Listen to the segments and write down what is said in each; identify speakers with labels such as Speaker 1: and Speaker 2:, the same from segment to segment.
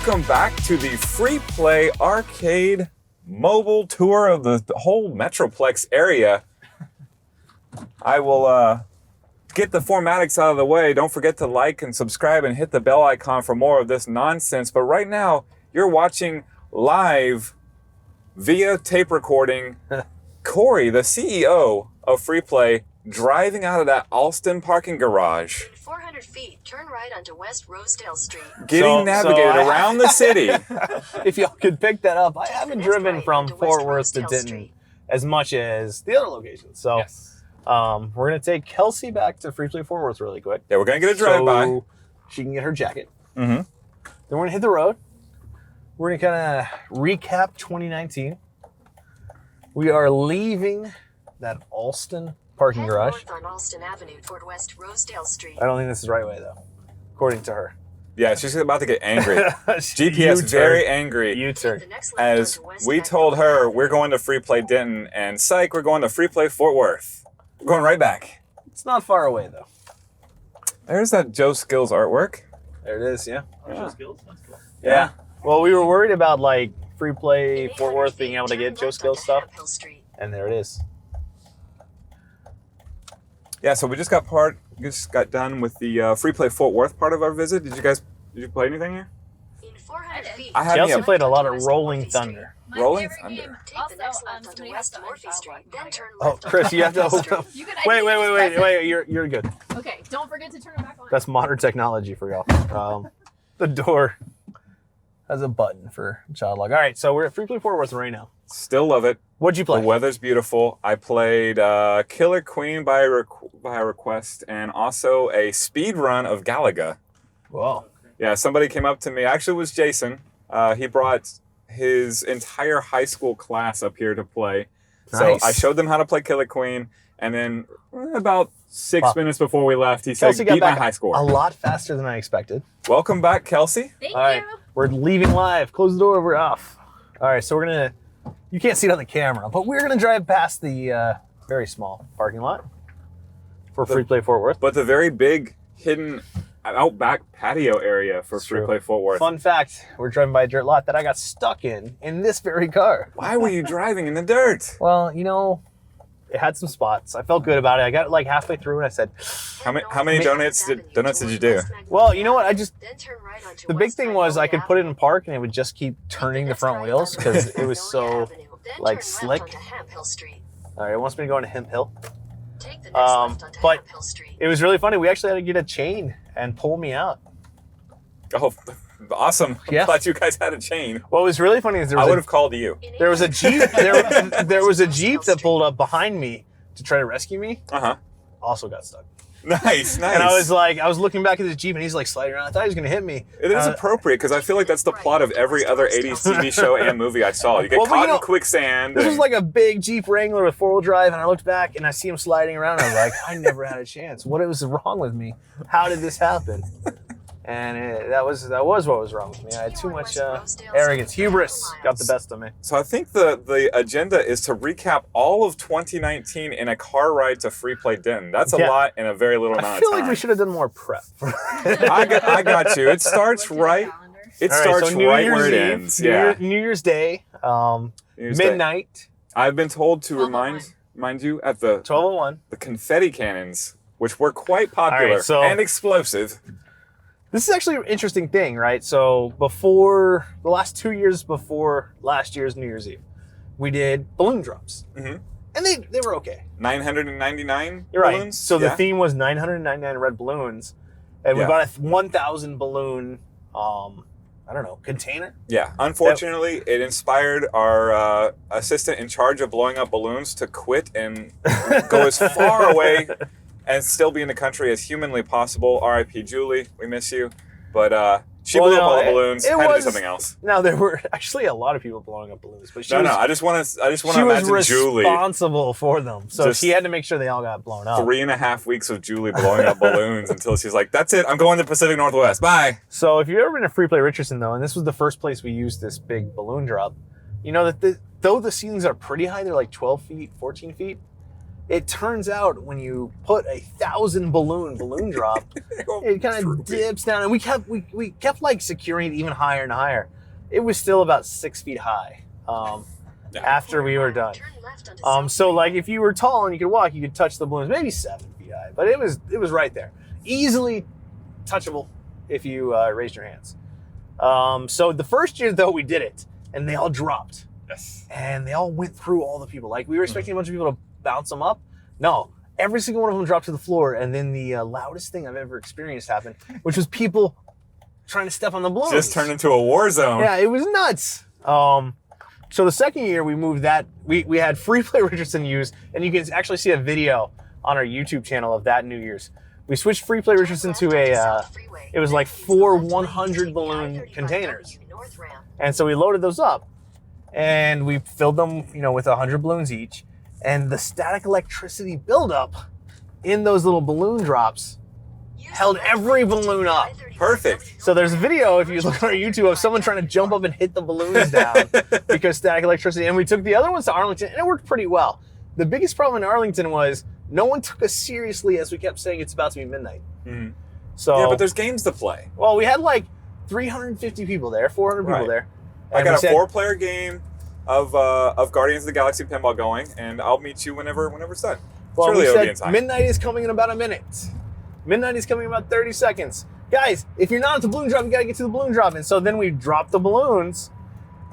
Speaker 1: Welcome back to the Free Play Arcade mobile tour of the whole metroplex area. I will get the formatics out of the way. Don't forget to like and subscribe and hit the bell icon for more of this nonsense. But right now, you're watching live via tape recording Corey, the CEO of Free Play, driving out of that Alston parking garage.
Speaker 2: 400 feet, turn right onto West Rosedale Street.
Speaker 1: Getting navigated around the city.
Speaker 3: If y'all could pick that up, I haven't driven from Fort Worth to Denton as much as the other locations. So we're going to take Kelsey back to Free Play Fort Worth really quick.
Speaker 1: Yeah, we're going to get a drive-by.
Speaker 3: So she can get her jacket.
Speaker 1: Mm-hmm.
Speaker 3: Then we're going to hit the road. We're going to kind of recap 2019. We are leaving that Alston parking garage.
Speaker 2: North on Alston Avenue toward West Rosedale Street.
Speaker 3: I don't think this is the right way, though, according to her.
Speaker 1: Yeah, she's about to get angry. GPS very angry.
Speaker 3: U-turn.
Speaker 1: As we told her, we're going to Free Play Denton, and psych, we're going to Free Play Fort Worth. We're going right back.
Speaker 3: It's not far away, though.
Speaker 1: There's that Joe Skills artwork.
Speaker 3: There it is, yeah.
Speaker 4: Joe Skills? That's cool.
Speaker 3: Yeah. Well, we were worried about, like, Free Play Fort Worth being able to get Joe Skills stuff, and there it is.
Speaker 1: Yeah, so we just got done with the Free Play Fort Worth part of our visit. Did you play anything here?
Speaker 2: In 400 feet,
Speaker 1: I had
Speaker 3: Chelsea played a lot of Rolling Thunder.
Speaker 1: Rolling Thunder.
Speaker 2: take the next left onto West Morphy Street, then turn
Speaker 3: Oh,
Speaker 2: left
Speaker 3: Chris,
Speaker 2: onto
Speaker 3: you have to
Speaker 2: Apple
Speaker 3: open up.
Speaker 2: Street.
Speaker 3: Wait, you're good.
Speaker 5: Okay, don't forget to turn it back on.
Speaker 3: That's modern technology for y'all. The door has a button for child lock. All right, so we're at Free Play Fort Worth right now.
Speaker 1: Still love it.
Speaker 3: What'd you play?
Speaker 1: The weather's beautiful. I played Killer Queen by request and also a speed run of Galaga.
Speaker 3: Whoa.
Speaker 1: Yeah, somebody came up to me. Actually, it was Jason. He brought his entire high school class up here to play.
Speaker 3: Nice.
Speaker 1: So I showed them how to play Killer Queen, and then about 6 minutes before we left, he said,
Speaker 3: Kelsey got
Speaker 1: beat my
Speaker 3: back
Speaker 1: high score.
Speaker 3: a lot faster than I expected.
Speaker 1: Welcome back, Kelsey.
Speaker 5: Thank
Speaker 3: All right,
Speaker 5: you.
Speaker 3: we're leaving live. Close the door, we're off. All right, so we're going to, you can't see it on the camera, but we're going to drive past the very small parking lot for Free Play Fort Worth.
Speaker 1: But the very big, hidden, out back patio area for
Speaker 3: It's
Speaker 1: Free
Speaker 3: true.
Speaker 1: Play Fort Worth.
Speaker 3: Fun fact, we're driving by a dirt lot that I got stuck in this very car.
Speaker 1: Why were you driving in the dirt?
Speaker 3: Well, you know, it had some spots. I felt good about it. I got like halfway through and I said,
Speaker 1: How many donuts did you do?
Speaker 3: well, you know what?
Speaker 2: Then turn right onto
Speaker 3: The big
Speaker 2: West
Speaker 3: thing was I could
Speaker 2: Magnolia
Speaker 3: put it in
Speaker 2: Avenue.
Speaker 3: park and it would just keep turning the front wheels because it was so, like, slick.
Speaker 2: Onto Hemp Hill Street.
Speaker 3: all right, it wants me to go into Hemp Hill.
Speaker 2: Take the next left onto
Speaker 3: but
Speaker 2: Hemp Hill Street.
Speaker 3: It was really funny. We actually had to get a chain and pull me out.
Speaker 1: Oh, awesome.
Speaker 3: Yeah.
Speaker 1: I'm glad you guys had a chain.
Speaker 3: What was really funny is
Speaker 1: I would have called you.
Speaker 3: there was a Jeep. There was a Jeep that pulled up behind me to try to rescue me.
Speaker 1: Uh-huh.
Speaker 3: Also got stuck.
Speaker 1: Nice.
Speaker 3: And I was looking back at the Jeep and he's like sliding around. I thought he was going to hit me.
Speaker 1: It is appropriate because I feel like that's the plot of every other 80s TV show and movie I saw. You get
Speaker 3: Well, but
Speaker 1: caught
Speaker 3: you know,
Speaker 1: in quicksand.
Speaker 3: This was
Speaker 1: and-
Speaker 3: like a big Jeep Wrangler with four-wheel drive, and I looked back and I see him sliding around. I was like, I never had a chance. What was wrong with me? How did this happen? And that was what was wrong with me. I had too much arrogance, hubris got the best of me.
Speaker 1: So I think the agenda is to recap all of 2019 in a car ride to Free Play Denton. That's a
Speaker 3: Yeah.
Speaker 1: lot in a very little amount
Speaker 3: I feel
Speaker 1: of time.
Speaker 3: like we should have done more prep.
Speaker 1: I got you. It starts right. It
Speaker 3: All right,
Speaker 1: starts
Speaker 3: so New
Speaker 1: right
Speaker 3: Year's
Speaker 1: where it
Speaker 3: Eve,
Speaker 1: ends. Yeah.
Speaker 3: New Year's Day,
Speaker 1: New Year's Day.
Speaker 3: midnight,
Speaker 1: I've been told to remind you at the
Speaker 3: 12:01.
Speaker 1: confetti cannons, which were quite popular
Speaker 3: All right, so-
Speaker 1: and explosive.
Speaker 3: This is actually an interesting thing, right? So before the last 2 years before last year's New Year's Eve, we did balloon drops,
Speaker 1: Mhm.
Speaker 3: and they were okay.
Speaker 1: 999
Speaker 3: You're right.
Speaker 1: balloons.
Speaker 3: So the
Speaker 1: Yeah.
Speaker 3: theme was 999 red balloons, and we
Speaker 1: Yeah.
Speaker 3: bought a 1,000 balloon, I don't know, container.
Speaker 1: Yeah, unfortunately, it inspired our assistant in charge of blowing up balloons to quit and go as far away and still be in the country as humanly possible. R.I.P. Julie, we miss you. But she blew up all the balloons. Had to do something else.
Speaker 3: Now there were actually a lot of people blowing up balloons, but she
Speaker 1: No,
Speaker 3: was,
Speaker 1: I just want to
Speaker 3: she was
Speaker 1: imagine Julie.
Speaker 3: responsible for them, so
Speaker 1: Just
Speaker 3: she had to make sure they all got blown up.
Speaker 1: 3.5 weeks of Julie blowing up balloons until she's like, "That's it. I'm going to the Pacific Northwest. Bye."
Speaker 3: So if you've ever been to Free Play Richardson, though, and this was the first place we used this big balloon drop, you know that though the ceilings are pretty high, they're like 12 feet, 14 feet, It turns out when you put a 1,000 balloon drop, it kind of dips down, and we kept like securing it even higher and higher. It was still about 6 feet high after we were done.
Speaker 2: Turn left onto
Speaker 3: So like if you were tall and you could walk, you could touch the balloons, maybe 7 feet high, but it was right there, easily touchable if you raised your hands. So the first year though we did it, and they all dropped.
Speaker 1: Yes.
Speaker 3: And they all went through all the people. Like we were expecting a bunch of people to bounce them up. No, every single one of them dropped to the floor. And then the loudest thing I've ever experienced happened, which was people trying to step on the balloons.
Speaker 1: Just turned into a war zone.
Speaker 3: Yeah, it was nuts. So the second year we moved that, we had Free Play Richardson use, and you can actually see a video on our YouTube channel of that New Year's. We switched Free Play Richardson to it was like 4 100 balloon containers. And so we loaded those up. And we filled them, with 100 balloons each. And the static electricity buildup in those little balloon drops held every balloon up.
Speaker 1: Perfect.
Speaker 3: So there's a video, if you look on our YouTube, of someone trying to jump up and hit the balloons down because static electricity. And we took the other ones to Arlington, and it worked pretty well. The biggest problem in Arlington was no one took us seriously as we kept saying it's about to be midnight.
Speaker 1: Mm-hmm.
Speaker 3: So
Speaker 1: Yeah, but there's games to play.
Speaker 3: Well, we had like 350 people there, 400 people
Speaker 1: Right.
Speaker 3: there.
Speaker 1: I
Speaker 3: And
Speaker 1: got
Speaker 3: we
Speaker 1: a
Speaker 3: said,
Speaker 1: 4-player game of Guardians of the Galaxy pinball going, and I'll meet you whenever it's done.
Speaker 3: Well,
Speaker 1: Surely
Speaker 3: we
Speaker 1: it'll be in
Speaker 3: said
Speaker 1: time.
Speaker 3: midnight is coming in about a minute. Midnight is coming in about 30 seconds. Guys, if you're not at the balloon drop, you gotta get to the balloon drop. And so then we dropped the balloons,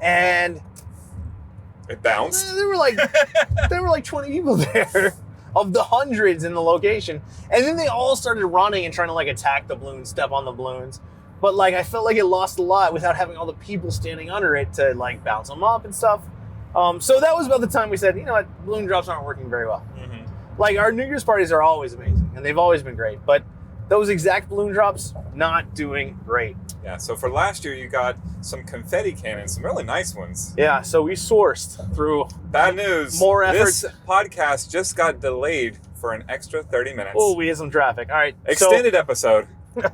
Speaker 3: and
Speaker 1: It bounced.
Speaker 3: there were like 20 people there of the hundreds in the location. And then they all started running and trying to like attack the balloons, step on the balloons. But like I felt like it lost a lot without having all the people standing under it to like bounce them up and stuff. So that was about the time we said, you know what, balloon drops aren't working very well.
Speaker 1: Mm-hmm.
Speaker 3: Like our New Year's parties are always amazing, and they've always been great. But those exact balloon drops, not doing great.
Speaker 1: Yeah, so for last year, you got some confetti cannons, some really nice ones.
Speaker 3: Yeah, so we sourced through.
Speaker 1: Bad news.
Speaker 3: More
Speaker 1: This
Speaker 3: effort.
Speaker 1: podcast just got delayed for an extra 30 minutes.
Speaker 3: Oh, we had some traffic. All right,
Speaker 1: Extended episode.
Speaker 3: So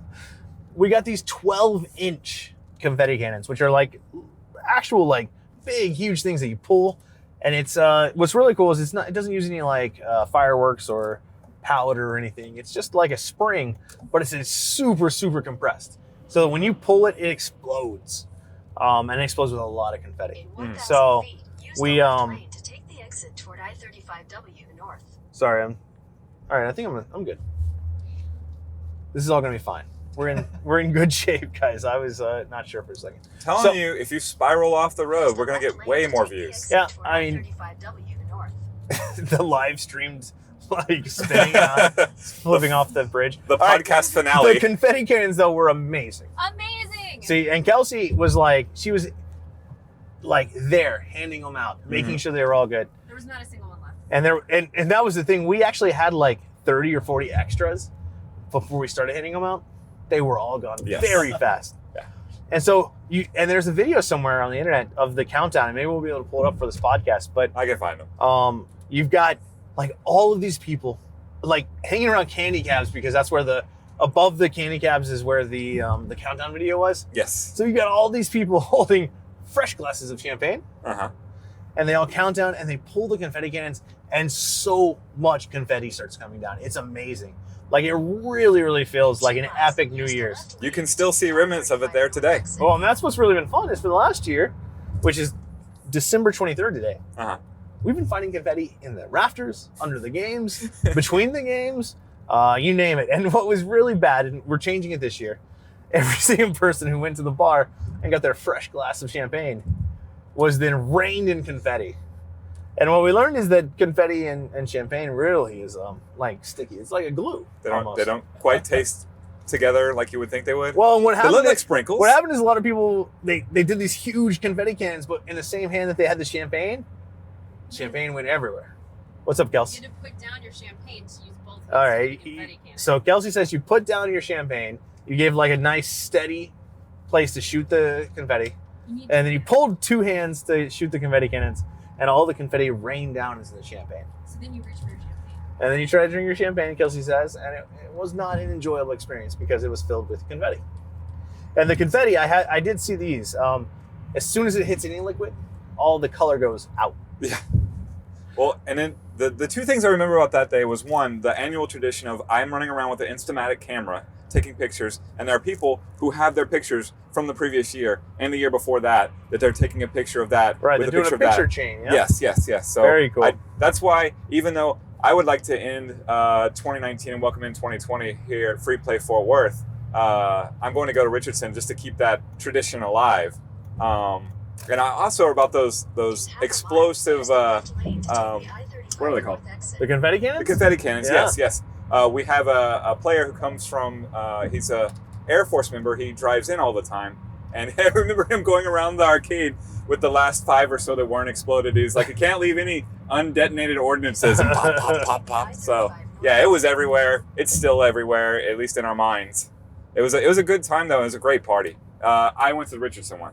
Speaker 3: we got these 12-inch confetti cannons, which are like actual like big, huge things that you pull. And it's what's really cool is it doesn't use any like fireworks or powder or anything. It's just like a spring, but it's super, super compressed. So when you pull it, it explodes, and it explodes with a lot of confetti. So we
Speaker 2: to take the exit toward I-35W north.
Speaker 3: sorry, all right. I think I'm good. This is all gonna be fine. We're in good shape, guys. I was not sure for a second.
Speaker 1: Telling you, if you spiral off the road, we're going to get way more views.
Speaker 3: Yeah, I mean,
Speaker 2: I-35W north.
Speaker 3: the live streamed like spinning on, flipping off the bridge.
Speaker 1: The
Speaker 3: All right,
Speaker 1: podcast finale.
Speaker 3: The confetti cannons though were amazing.
Speaker 5: Amazing.
Speaker 3: See, and Kelsey was like, she was like there handing them out, making sure they were all good.
Speaker 5: There was not a single one left.
Speaker 3: And that was the thing. We actually had like 30 or 40 extras before we started handing them out. They were all gone very fast.
Speaker 1: Yeah.
Speaker 3: And so there's a video somewhere on the internet of the countdown, and maybe we'll be able to pull it up for this podcast. But
Speaker 1: I can find them.
Speaker 3: you've got like all of these people like hanging around candy cabs, because that's where above the candy cabs is where the countdown video was.
Speaker 1: Yes.
Speaker 3: So you got all these people holding fresh glasses of champagne,
Speaker 1: Uh-huh.
Speaker 3: and they all count down and they pull the confetti cannons, and so much confetti starts coming down. It's amazing. Like it really, really feels like an epic New Year's.
Speaker 1: You can still see remnants of it there today.
Speaker 3: Well, and that's what's really been fun is for the last year, which is December 23rd today.
Speaker 1: Uh-huh.
Speaker 3: We've been finding confetti in the rafters, under the games, between the games, you name it. And what was really bad, and we're changing it this year, every single person who went to the bar and got their fresh glass of champagne was then rained in confetti. And what we learned is that confetti and champagne really is like sticky. It's like a glue.
Speaker 1: They
Speaker 3: almost.
Speaker 1: don't quite taste together like you would think they would.
Speaker 3: Well, and what
Speaker 1: They
Speaker 3: happened?
Speaker 1: look like sprinkles.
Speaker 3: What happened is a lot of people they did these huge confetti cannons, but in the same hand that they had the champagne went everywhere. What's up, Kelsey?
Speaker 5: You had to put down your champagne to use both hands.
Speaker 3: All
Speaker 5: to
Speaker 3: right.
Speaker 5: make confetti cannons.
Speaker 3: So Kelsey says you put down your champagne, you gave like a nice steady place to shoot the confetti,
Speaker 5: You need
Speaker 3: and then you pulled two hands to shoot the confetti cannons, and all the confetti rained down into the champagne.
Speaker 5: So then you reach for your champagne.
Speaker 3: And then you try to drink your champagne, Kelsey says, and it was not an enjoyable experience because it was filled with confetti. And the confetti, I did see these. As soon as it hits any liquid, all the color goes out.
Speaker 1: Yeah. Well, and then the two things I remember about that day was, one, the annual tradition of I'm running around with an Instamatic camera taking pictures, and there are people who have their pictures from the previous year and the year before that they're taking a picture of that
Speaker 3: Right,
Speaker 1: with
Speaker 3: they're
Speaker 1: a
Speaker 3: doing
Speaker 1: picture
Speaker 3: a picture
Speaker 1: of that.
Speaker 3: chain. Yeah?
Speaker 1: Yes. So
Speaker 3: Very cool.
Speaker 1: That's why, even though I would like to end 2019 and welcome in 2020 here at Free Play Fort Worth, I'm going to go to Richardson just to keep that tradition alive. And I also about those explosive, what are they called?
Speaker 3: The confetti cannons?
Speaker 1: The confetti cannons,
Speaker 3: Yeah.
Speaker 1: yes. We have a player who comes from, he's a Air Force member. He drives in all the time. And I remember him going around the arcade with the last 5 or so that weren't exploded. He's like, you can't leave any undetonated ordnances, and pop, pop, pop, pop. So, yeah, it was everywhere. It's still everywhere, at least in our minds. It was a good time, though. It was a great party. I went to the Richardson one.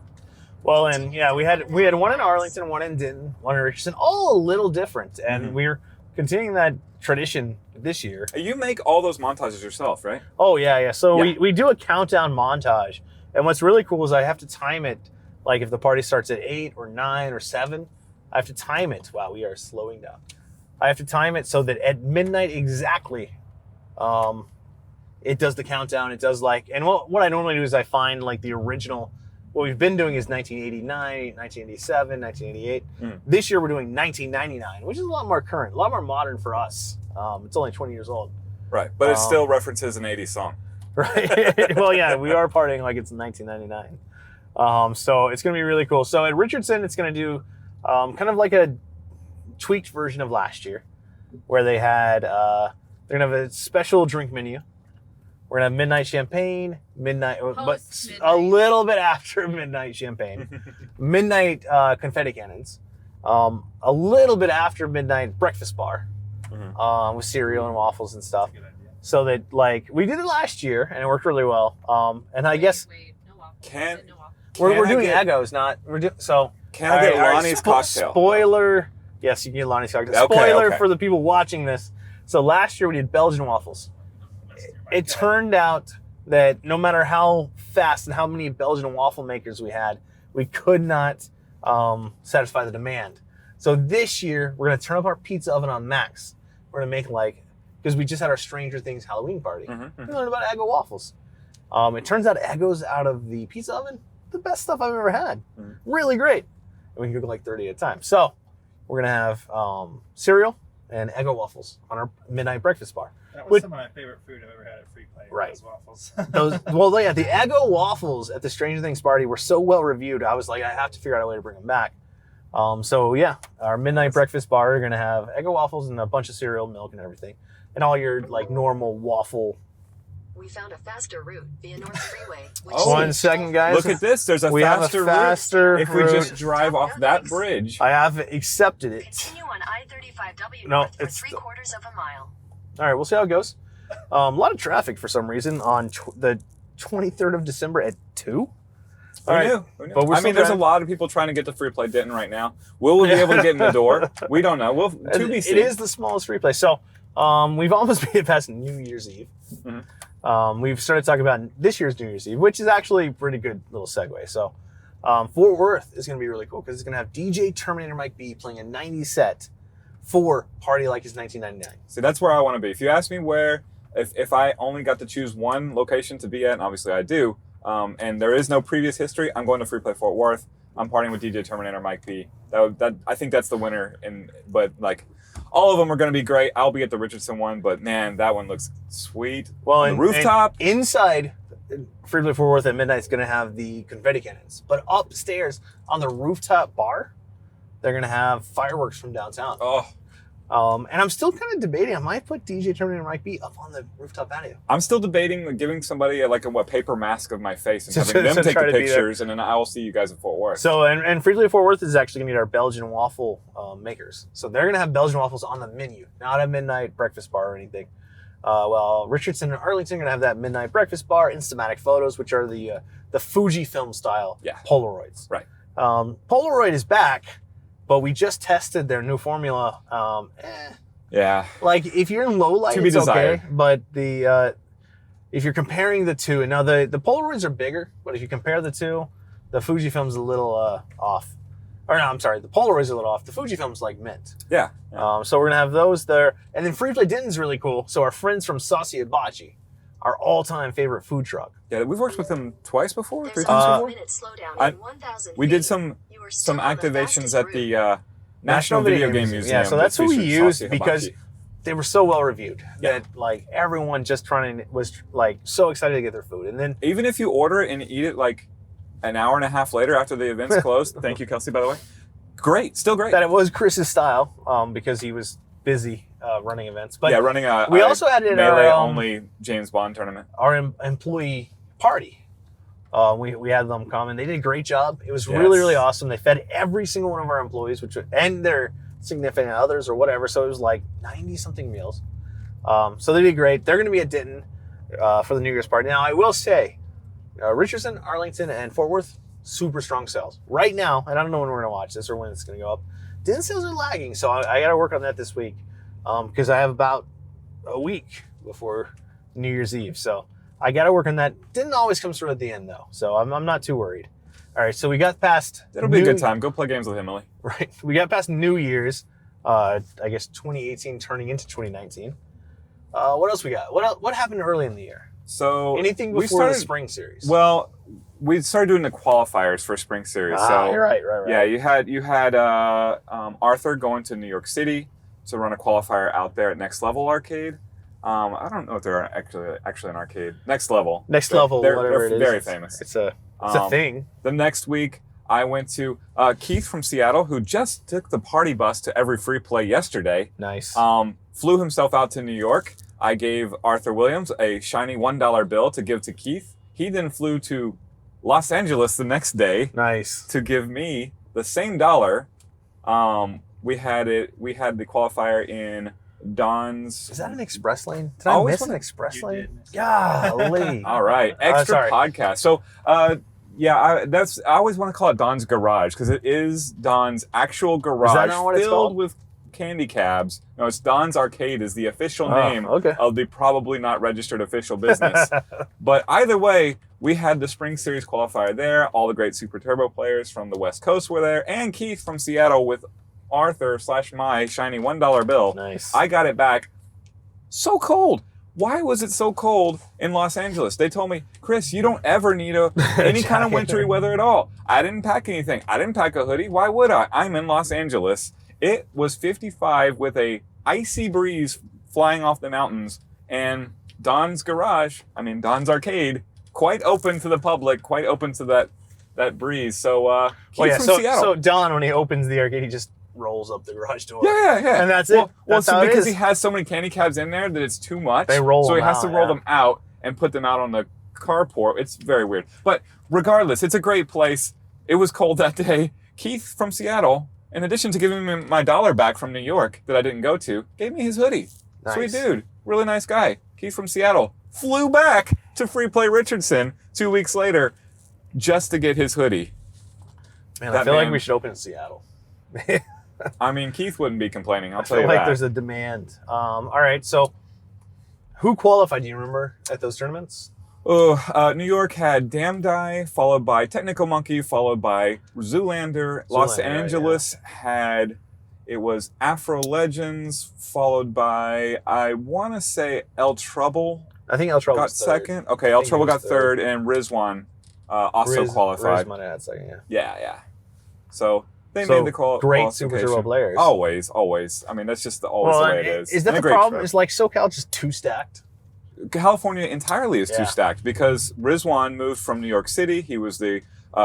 Speaker 3: Well, and yeah, we had one in Arlington, one in Denton, one in Richardson, all a little different. And we're continuing that tradition this year.
Speaker 1: You make all those montages yourself, right?
Speaker 3: Oh, yeah. So
Speaker 1: Yeah.
Speaker 3: we do a countdown montage. And what's really cool is I have to time it. Like if the party starts at 8 or 9 or 7, I have to time it. Wow, we are slowing down. I have to time it so that at midnight exactly, it does the countdown. It does and what I normally do is I find like the original. What we've been doing is 1989, 1987, 1988. This year we're doing 1999, which is a lot more current, a lot more modern for us. It's only 20 years old.
Speaker 1: Right, but it still references an 80s song.
Speaker 3: Right. Well, yeah, we are partying like it's 1999. So it's going to be really cool. So at Richardson, it's going to do kind of like a tweaked version of last year, where they had, they're going to have a special drink menu. We're going to have midnight champagne, midnight, but
Speaker 5: Post-midnight.
Speaker 3: a little bit after midnight champagne, midnight confetti cannons, a little bit after midnight breakfast bar with cereal and waffles and stuff. So that we did it last year and it worked really well. And I guess
Speaker 5: Wait, no waffles.
Speaker 1: Can-
Speaker 5: No waffles.
Speaker 3: we're
Speaker 1: I
Speaker 3: doing
Speaker 1: get-
Speaker 3: Eggos, not we're doing so.
Speaker 1: Can I get
Speaker 3: all right,
Speaker 1: Lonnie's cocktail?
Speaker 3: Spoiler. Yes, you can get Lonnie's cocktail.
Speaker 1: Okay,
Speaker 3: Spoiler
Speaker 1: okay.
Speaker 3: for the people watching this. So last year we did Belgian waffles. It turned out that no matter how fast and how many Belgian waffle makers we had, we could not satisfy the demand. So this year we're gonna turn up our pizza oven on max. We're gonna make because we just had our Stranger Things Halloween party. We learned about Eggo waffles. It turns out Eggos out of the pizza oven, the best stuff I've ever had. Really great. And we can cook 30 at a time. So we're going to have cereal and Eggo waffles on our midnight breakfast bar.
Speaker 4: That was some of my favorite food I've ever had at Free Play.
Speaker 3: Right.
Speaker 4: Those waffles.
Speaker 3: The Eggo waffles at the Stranger Things party were so well reviewed. I was like, I have to figure out a way to bring them back. Our midnight breakfast bar, we're going to have Eggo waffles and a bunch of cereal, milk and everything. And all your normal waffle.
Speaker 2: We found a faster route via North Freeway. Which
Speaker 1: Oh.
Speaker 3: 1 second, guys.
Speaker 1: Look at this. There's a
Speaker 3: We have a
Speaker 1: faster
Speaker 3: faster
Speaker 1: route if we
Speaker 3: route.
Speaker 1: just drive off that bridge.
Speaker 3: I have accepted it.
Speaker 2: Continue on I-35W
Speaker 3: No,
Speaker 2: north for
Speaker 3: it's
Speaker 2: 3/4 of a mile.
Speaker 3: All right, we'll see how it goes. A lot of traffic for some reason on the 23rd of December at 2.
Speaker 1: Who
Speaker 3: All right,
Speaker 1: knew? Who knew?
Speaker 3: but we're
Speaker 1: I
Speaker 3: still
Speaker 1: mean, there's a
Speaker 3: driving.
Speaker 1: lot of people trying to get to Free Play Denton right now. Will we be able to get in the door? We don't know. We'll to be seen.
Speaker 3: It is the smallest free play. So we've almost made it past New Year's Eve. We've started talking about this year's New Year's Eve, which is actually a pretty good little segue. So Fort Worth is going to be really cool because it's going to have DJ Terminator Mike B playing a 90s set for Party Like It's 1999.
Speaker 1: See, that's where I want to be. If you ask me where, if I only got to choose one location to be at, and obviously I do, and there is no previous history, I'm going to Free Play Fort Worth. I'm partying with DJ Terminator Mike B. I think that's the winner. But all of them are going to be great. I'll be at the Richardson one, but man, that one looks sweet.
Speaker 3: Well,
Speaker 1: On the rooftop.
Speaker 3: and inside Free Play Fort Worth at midnight is going to have the confetti cannons, but upstairs on the rooftop bar, they're going to have fireworks from downtown.
Speaker 1: Oh,
Speaker 3: And I'm still kind of debating. I might put DJ Terminator Mike B up on the rooftop patio.
Speaker 1: I'm still debating giving somebody a paper mask of my face and
Speaker 3: To-
Speaker 1: having them
Speaker 3: to
Speaker 1: take
Speaker 3: try
Speaker 1: the
Speaker 3: to be there.
Speaker 1: pictures, and then I will see you guys at Fort Worth.
Speaker 3: So, and Free Play Fort Worth is actually going to need our Belgian waffle makers. So they're going to have Belgian waffles on the menu, not a midnight breakfast bar or anything. Richardson and Arlington are going to have that midnight breakfast bar, Instamatic photos, which are the Fujifilm style Polaroids.
Speaker 1: Right.
Speaker 3: Polaroid is back, but we just tested their new formula.
Speaker 1: Yeah.
Speaker 3: If you're in low light,
Speaker 1: To be
Speaker 3: it's
Speaker 1: desired.
Speaker 3: okay. But if you're comparing the two, and now the Polaroids are bigger, but if you compare the two, the Fujifilm's a little off. Or no, I'm sorry, the Polaroid's a little off. The Fujifilm's like mint.
Speaker 1: Yeah.
Speaker 3: So we're gonna have those there, and then Free Play Denton's really cool. So our friends from Saucy Hibachi, our all-time favorite food truck.
Speaker 1: Yeah, we've worked with them twice before,
Speaker 2: There's
Speaker 1: 3
Speaker 2: a
Speaker 1: times before.
Speaker 2: 2-minute slowdown
Speaker 1: I-
Speaker 2: in 1,000
Speaker 1: We did
Speaker 2: feet.
Speaker 1: some
Speaker 2: You are still on the
Speaker 1: activations
Speaker 2: fastest
Speaker 1: at
Speaker 2: route.
Speaker 1: the National Video Game Museum.
Speaker 3: Yeah, so that's
Speaker 1: that
Speaker 3: who we
Speaker 1: featured
Speaker 3: used
Speaker 1: Saucy
Speaker 3: because
Speaker 1: Hibachi.
Speaker 3: they were so well reviewed
Speaker 1: Yeah.
Speaker 3: that like everyone just was like so excited to get their food. And then
Speaker 1: Even if you order it and eat it like an hour and a half later after the event's closed, thank you, Kelsey, by the way. Great, still great.
Speaker 3: that it was Chris's style because he was busy running events. But
Speaker 1: yeah, running a
Speaker 3: we also had it at
Speaker 1: melee
Speaker 3: our,
Speaker 1: only James Bond tournament.
Speaker 3: our employee party. We had them come and they did a great job. It was
Speaker 1: Yes.
Speaker 3: really, really awesome. They fed every single one of our employees, and their significant others or whatever. So it was like 90 something meals. So they did great. They're going to be at Denton for the New Year's party. Now I will say, Richardson, Arlington, and Fort Worth, super strong sales right now. And I don't know when we're going to watch this or when it's going to go up. Denton sales are lagging, so I got to work on that this week because I have about a week before New Year's Eve. So I got to work on that. Didn't always come through at the end though, so I'm not too worried. All right, so we got past.
Speaker 1: It'll be a good time. Go play games with Emily.
Speaker 3: Right, we got past New Year's. I guess 2018 turning into 2019. What else we got? What happened early in the year?
Speaker 1: So
Speaker 3: Anything
Speaker 1: we
Speaker 3: before
Speaker 1: started,
Speaker 3: the spring series?
Speaker 1: Well, we started doing the qualifiers for spring series. So
Speaker 3: you're right.
Speaker 1: yeah, you had Arthur going to New York City to run a qualifier out there at Next Level Arcade. I don't know if they're actually an arcade. Next Level.
Speaker 3: Next Level, whatever
Speaker 1: they're
Speaker 3: it is.
Speaker 1: very famous.
Speaker 3: It's a thing.
Speaker 1: The next week, I went to Keith from Seattle, who just took the party bus to every free play yesterday.
Speaker 3: Nice.
Speaker 1: Flew himself out to New York. I gave Arthur Williams a shiny $1 bill to give to Keith. He then flew to Los Angeles the next day
Speaker 3: Nice.
Speaker 1: to give me the same dollar. We had the qualifier in Don's.
Speaker 3: Is that an express lane? Did I
Speaker 1: Always
Speaker 3: miss
Speaker 1: wanna-
Speaker 3: an express
Speaker 4: You
Speaker 3: lane?
Speaker 4: did.
Speaker 3: Golly.
Speaker 1: All right, extra
Speaker 3: sorry.
Speaker 1: podcast. So, I always want to call it Don's Garage because it is Don's actual garage
Speaker 3: not what it's
Speaker 1: filled
Speaker 3: called?
Speaker 1: with candy cabs. No, it's Don's Arcade is the official
Speaker 3: Oh,
Speaker 1: name
Speaker 3: okay.
Speaker 1: of the probably not registered official business. But either way, we had the Spring Series qualifier there. All the great Super Turbo players from the West Coast were there, and Keith from Seattle with Arthur / my shiny $1 bill.
Speaker 3: Nice.
Speaker 1: I got it back. So cold. Why was it so cold in Los Angeles? They told me, Chris, you don't ever need any kind of wintry weather at all. I didn't pack anything. I didn't pack a hoodie. Why would I? I'm in Los Angeles. It was 55 with a icy breeze flying off the mountains, and Don's Don's Arcade, quite open to the public, quite open to that breeze. So, Keith from Seattle.
Speaker 3: So Don, when he opens the arcade, he just rolls up the garage door.
Speaker 1: Yeah.
Speaker 3: And that's it.
Speaker 1: Well,
Speaker 3: That's
Speaker 1: so
Speaker 3: how it
Speaker 1: because
Speaker 3: is.
Speaker 1: he has so many candy cabs in there that it's too much.
Speaker 3: They roll
Speaker 1: so he
Speaker 3: them
Speaker 1: has to
Speaker 3: out,
Speaker 1: roll
Speaker 3: yeah.
Speaker 1: them out and put them out on the carport. It's very weird. But regardless, it's a great place. It was cold that day. Keith from Seattle, in addition to giving me my dollar back from New York that I didn't go to, gave me his hoodie.
Speaker 3: Nice.
Speaker 1: Sweet dude. Really nice guy. Keith from Seattle flew back to Free Play Richardson 2 weeks later just to get his hoodie.
Speaker 3: Man, I
Speaker 1: that
Speaker 3: feel like
Speaker 1: man-
Speaker 3: we should open in Seattle.
Speaker 1: I mean, Keith wouldn't be complaining. I'll
Speaker 3: I
Speaker 1: tell
Speaker 3: feel
Speaker 1: you
Speaker 3: like
Speaker 1: that.
Speaker 3: there's a demand. All right, so who qualified? Do you remember at those tournaments?
Speaker 1: New York had Damn Die, followed by Technical Monkey, followed by Zoolander. Los
Speaker 3: Zoolander,
Speaker 1: Angeles had, it was Afro Legends, followed by, I want to say El Trouble
Speaker 3: I think El Trouble
Speaker 1: got
Speaker 3: was third.
Speaker 1: second. Okay, El
Speaker 3: think
Speaker 1: Trouble
Speaker 3: he was
Speaker 1: got third, and Rizwan also qualified.
Speaker 3: Riz might have had second, yeah.
Speaker 1: Yeah. So they
Speaker 3: So,
Speaker 1: made the call.
Speaker 3: great Super Turbo players.
Speaker 1: Always. I mean, that's just always the way it is.
Speaker 3: Is that
Speaker 1: And a
Speaker 3: the
Speaker 1: great
Speaker 3: problem?
Speaker 1: track.
Speaker 3: Is like SoCal just too stacked?
Speaker 1: California entirely is
Speaker 3: Yeah.
Speaker 1: too stacked because Rizwan moved from New York City. He was the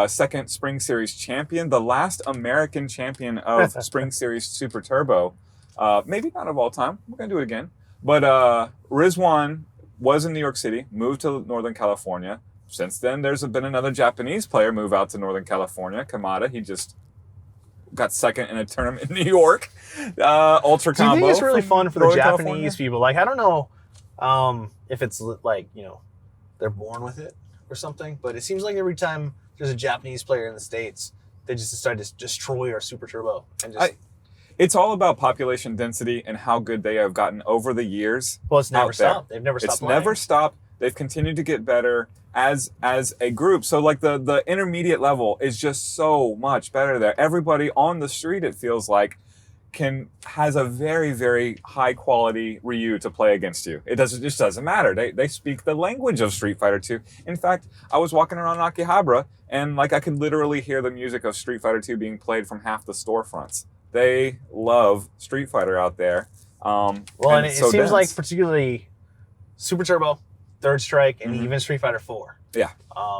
Speaker 1: second Spring Series champion, the last American champion of Spring Series Super Turbo. Maybe not of all time. We're going to do it again. But Rizwan was in New York City, moved to Northern California. Since then, there's been another Japanese player move out to Northern California, Kamada. He just got second in a tournament in New York. Ultra
Speaker 3: Do you
Speaker 1: Combo.
Speaker 3: think it's really
Speaker 1: from
Speaker 3: fun for the
Speaker 1: Northern
Speaker 3: Japanese
Speaker 1: California.
Speaker 3: people? Like, I don't know if it's like, they're born with it or something, but it seems like every time there's a Japanese player in the States, they just decide to destroy our Super Turbo. And just,
Speaker 1: It's all about population density and how good they have gotten over the years.
Speaker 3: well, it's never
Speaker 1: out there.
Speaker 3: stopped. They've never stopped
Speaker 1: It's
Speaker 3: playing.
Speaker 1: never stopped. They've continued to get better. as a group. So like the intermediate level is just so much better there. Everybody on the street, it feels like, has a very, very high quality Ryu to play against you. It just doesn't matter. They speak the language of Street Fighter 2. In fact, I was walking around Akihabara and like I could literally hear the music of Street Fighter 2 being played from half the storefronts. They love Street Fighter out there.
Speaker 3: And it
Speaker 1: so
Speaker 3: seems like particularly Super Turbo, Third Strike, and even Street Fighter 4.
Speaker 1: Yeah.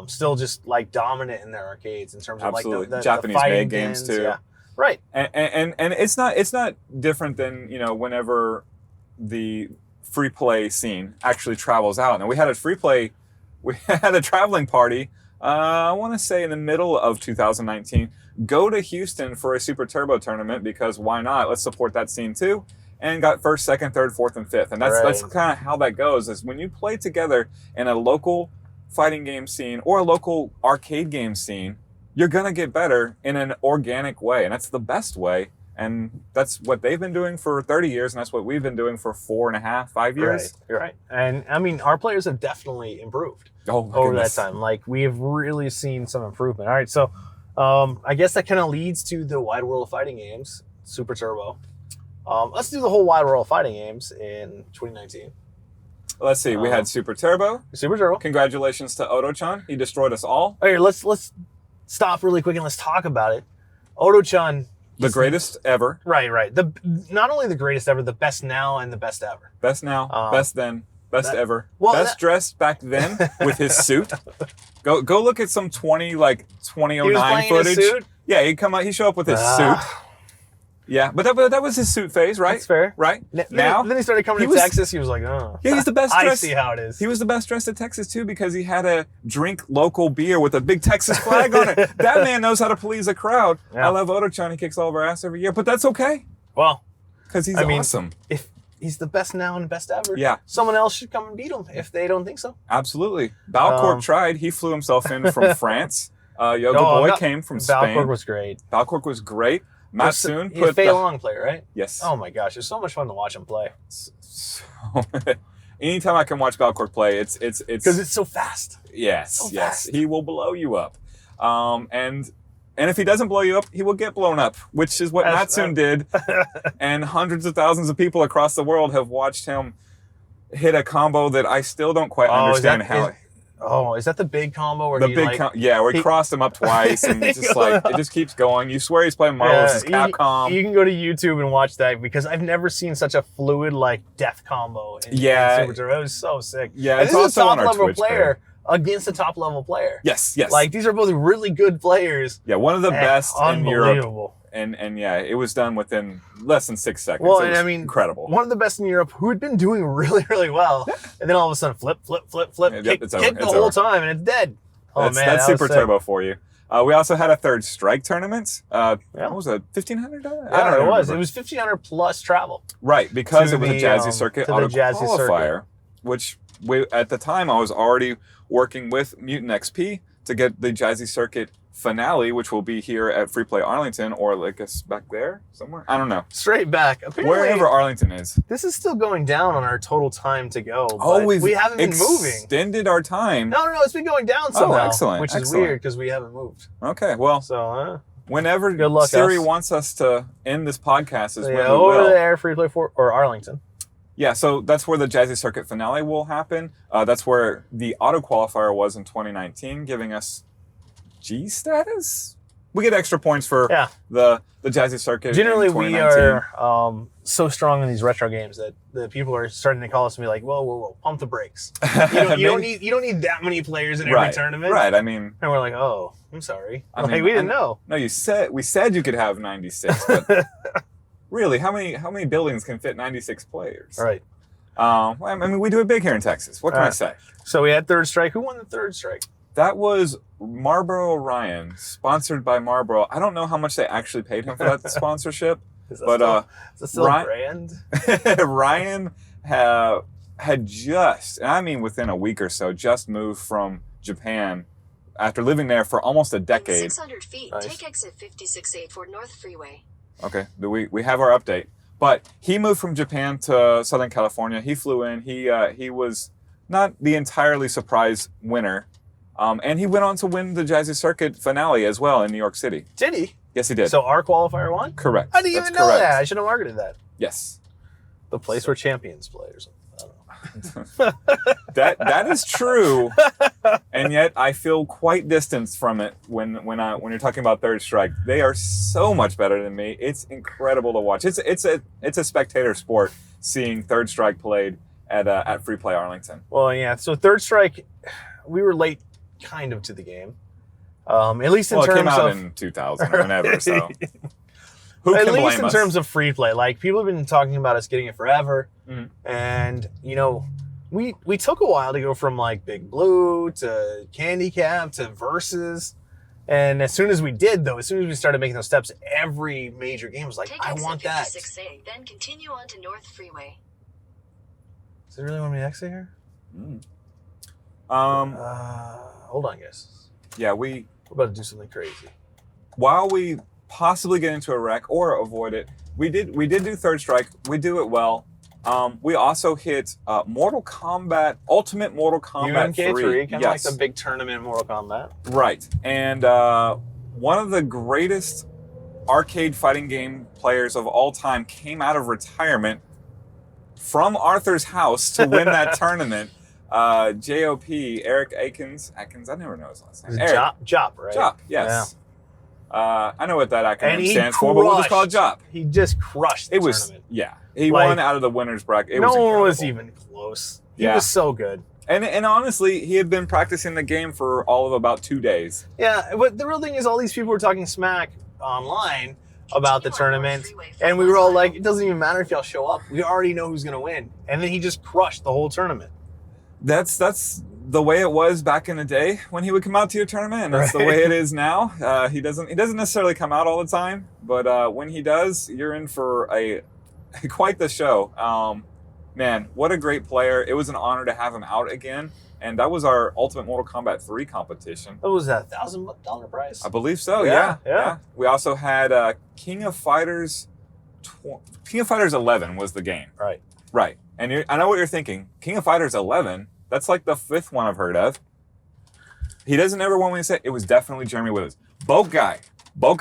Speaker 3: Still just like dominant in their arcades in terms of
Speaker 1: Absolutely.
Speaker 3: like the
Speaker 1: Japanese
Speaker 3: fighting
Speaker 1: made games too.
Speaker 3: Yeah. Right.
Speaker 1: And it's not different than, whenever the free play scene actually travels out. And we had a traveling party, I want to say in the middle of 2019, go to Houston for a Super Turbo tournament because why not? Let's support that scene too. And got first, second, third, fourth, and fifth. And that's kind of how that goes, is when you play together in a local fighting game scene or a local arcade game scene, you're going to get better in an organic way. And that's the best way. And that's what they've been doing for 30 years. And that's what we've been doing for 4.5, 5 years.
Speaker 3: Right. You're right. And I mean, our players have definitely improved over that time. Like, we have really seen some improvement. All right. So I guess that kind of leads to the Wide World of Fighting games, Super Turbo. Let's do the whole Wide World of Fighting games in 2019.
Speaker 1: Let's see. We had Super Turbo.
Speaker 3: Super Turbo.
Speaker 1: Congratulations to Oto-chan. He destroyed us all.
Speaker 3: All right, let's stop really quick and let's talk about it. Oto-chan.
Speaker 1: The greatest ever.
Speaker 3: Right. Not only the greatest ever, the best now and the best ever.
Speaker 1: Best now, best then, best ever.
Speaker 3: Well,
Speaker 1: best dressed back then with his suit. Go look at some 2009 footage.
Speaker 3: His suit?
Speaker 1: Yeah, he'd show up with his suit. Yeah, but that was his suit phase, right?
Speaker 3: That's fair.
Speaker 1: Right?
Speaker 3: Then he started coming to Texas. He was like, oh.
Speaker 1: Yeah, he's the best dressed.
Speaker 3: I see how it is.
Speaker 1: He was the best dressed at Texas, too, because he had a drink local beer with a big Texas flag on it. That man knows how to please a crowd. Yeah. I love Oto-chan. He kicks all of our ass every year, but that's okay.
Speaker 3: Well.
Speaker 1: Because he's awesome.
Speaker 3: If he's the best now and best ever,
Speaker 1: yeah,
Speaker 3: someone else should come and beat him if they don't think so.
Speaker 1: Absolutely. Balcorp tried. He flew himself in from France. Yoga Boy came from Spain.
Speaker 3: Balcorp was great.
Speaker 1: Balcorp was great. Matsoon
Speaker 3: put Fei Long play, right?
Speaker 1: Yes.
Speaker 3: Oh my gosh, it's so much fun to watch him play.
Speaker 1: Anytime I can watch Balcorp play, it's
Speaker 3: because it's so fast.
Speaker 1: Yes,
Speaker 3: so
Speaker 1: yes,
Speaker 3: fast.
Speaker 1: He will blow you up. And if he doesn't blow you up, he will get blown up, which is what Matsoon did. And hundreds of thousands of people across the world have watched him hit a combo that I still don't quite understand how.
Speaker 3: Is that the big combo where
Speaker 1: where he crossed him up twice and it just keeps going. You swear he's playing Marvel vs. Capcom.
Speaker 3: You can go to YouTube and watch that because I've never seen such a fluid death combo in Super Turbo. It was so sick.
Speaker 1: Yeah,
Speaker 3: it's also on our Twitch player against a top level player.
Speaker 1: Yes.
Speaker 3: These are both really good players.
Speaker 1: Yeah, one of the best in Europe.
Speaker 3: Unbelievable.
Speaker 1: And yeah, it was done within less than 6 seconds.
Speaker 3: Well,
Speaker 1: and I mean, incredible.
Speaker 3: One of the best in Europe who had been doing really, really well. And then all of a sudden, flip, kick the whole time, and it's dead.
Speaker 1: That's Super Turbo for you. We also had a third strike tournament. What was it, $1,500?
Speaker 3: Yeah, it was. It was $1,500 plus travel.
Speaker 1: Right, because it was a Jazzy Circuit auto qualifier, which at the time I was already working with Mutant XP to get the Jazzy Circuit finale, which will be here at Free Play Arlington, or back there somewhere. I don't know.
Speaker 3: Straight back. Apparently,
Speaker 1: wherever Arlington is.
Speaker 3: This is still going down on our total time to go.
Speaker 1: We
Speaker 3: haven't been moving.
Speaker 1: Extended our time.
Speaker 3: No, it's been going down somehow.
Speaker 1: Oh, excellent.
Speaker 3: Which is weird because we haven't moved.
Speaker 1: Okay, well.
Speaker 3: So,
Speaker 1: whenever Siri wants us to end this podcast is when we
Speaker 3: over
Speaker 1: will.
Speaker 3: There, Free Play or Arlington.
Speaker 1: Yeah, so that's where the Jazzy Circuit finale will happen. That's where the auto qualifier was in 2019, giving us G status. We get extra points for the Jazzy Circuit.
Speaker 3: Generally, we are so strong in these retro games that the people are starting to call us and be like, "Whoa, pump the brakes! You don't need that many players in every tournament."
Speaker 1: Right. I mean,
Speaker 3: and we're like, "Oh, I'm sorry. We didn't know."
Speaker 1: No, we said you could have 96, but really, how many buildings can fit 96 players?
Speaker 3: Right.
Speaker 1: I mean, we do it big here in Texas. What can I say?
Speaker 3: So we had Third Strike. Who won the Third Strike?
Speaker 1: That was Marlboro Ryan, sponsored by Marlboro. I don't know how much they actually paid him for that sponsorship,
Speaker 3: is that still a brand?
Speaker 1: Ryan had just, and I mean within a week or so, just moved from Japan after living there for almost a decade.
Speaker 2: In 600 feet, take exit 56A for North Freeway.
Speaker 1: Okay, we have our update. But he moved from Japan to Southern California. He flew in. He was not the entirely surprise winner And he went on to win the Jazzy Circuit finale as well in New York City.
Speaker 3: Did he?
Speaker 1: Yes, he did.
Speaker 3: So our qualifier won?
Speaker 1: Correct.
Speaker 3: I didn't
Speaker 1: That's
Speaker 3: even know
Speaker 1: correct.
Speaker 3: that. I should have marketed that.
Speaker 1: Yes.
Speaker 3: The place where champions play or something. I don't know.
Speaker 1: That is true, and yet I feel quite distanced from it when you're talking about Third Strike. They are so much better than me. It's incredible to watch. It's a spectator sport seeing Third Strike played at Free Play Arlington.
Speaker 3: Well, yeah. So Third Strike, we were late, kind of, to the game. At least in
Speaker 1: Well,
Speaker 3: terms
Speaker 1: it came out
Speaker 3: of
Speaker 1: in 2000 or whenever, so who
Speaker 3: at
Speaker 1: can
Speaker 3: least
Speaker 1: blame
Speaker 3: in
Speaker 1: us?
Speaker 3: terms of free play. Like, people have been talking about us getting it forever, and we took a while to go from like Big Blue to Candy Cap to Versus. And as soon as we did, though, as soon as we started making those steps, every major game was like,
Speaker 2: Take
Speaker 3: I
Speaker 2: exit
Speaker 3: want that.
Speaker 2: 56A, then continue on to North Freeway.
Speaker 3: Does it really want me to exit here? Hold on, guys.
Speaker 1: Yeah,
Speaker 3: We're about to do something crazy.
Speaker 1: while we possibly get into a wreck or avoid it, we did do Third Strike. We do it well. We also hit Mortal Kombat, Ultimate Mortal Kombat 3.
Speaker 3: UMK3, kind of like
Speaker 1: Yes.
Speaker 3: the big tournament in Mortal Kombat.
Speaker 1: Right. And one of the greatest arcade fighting game players of all time came out of retirement from Arthur's house to win that tournament. JOP, Eric Akins, I never know his last name.
Speaker 3: It's
Speaker 1: Eric.
Speaker 3: Jop, right?
Speaker 1: Jop, yes. I know what that
Speaker 3: And
Speaker 1: acronym
Speaker 3: he
Speaker 1: stands for, but we'll just call it Jop.
Speaker 3: He just crushed the
Speaker 1: It was,
Speaker 3: tournament.
Speaker 1: yeah. He
Speaker 3: Like,
Speaker 1: won out of the winner's bracket. It
Speaker 3: No
Speaker 1: was
Speaker 3: one was
Speaker 1: incredible.
Speaker 3: even close. He
Speaker 1: Yeah.
Speaker 3: was so good.
Speaker 1: And honestly, he had been practicing the game for all of about 2 days.
Speaker 3: Yeah, but the real thing is all these people were talking smack online about the
Speaker 2: Continue on North
Speaker 3: tournament,
Speaker 2: Freeway for
Speaker 3: and we were all
Speaker 2: 1 mile.
Speaker 3: like, it doesn't even matter if y'all show up. We already know who's going to win. And then he just crushed the whole tournament.
Speaker 1: That's the way it was back in the day when he would come out to your tournament, and that's the
Speaker 3: Right.
Speaker 1: way it is now. He doesn't necessarily come out all the time, but when he does, you're in for quite the show. Man, what a great player! It was an honor to have him out again, and that was our Ultimate Mortal Kombat 3 competition.
Speaker 3: What was that, $1,000 prize?
Speaker 1: I believe so.
Speaker 3: Yeah,
Speaker 1: Yeah,
Speaker 3: yeah.
Speaker 1: We also had King of Fighters. King of Fighters 11 was the game.
Speaker 3: Right.
Speaker 1: Right. And I know what you're thinking. King of Fighters 11, that's like the 5th one I've heard of. He doesn't ever want me to say it was definitely Jeremy Withers. Boat Guy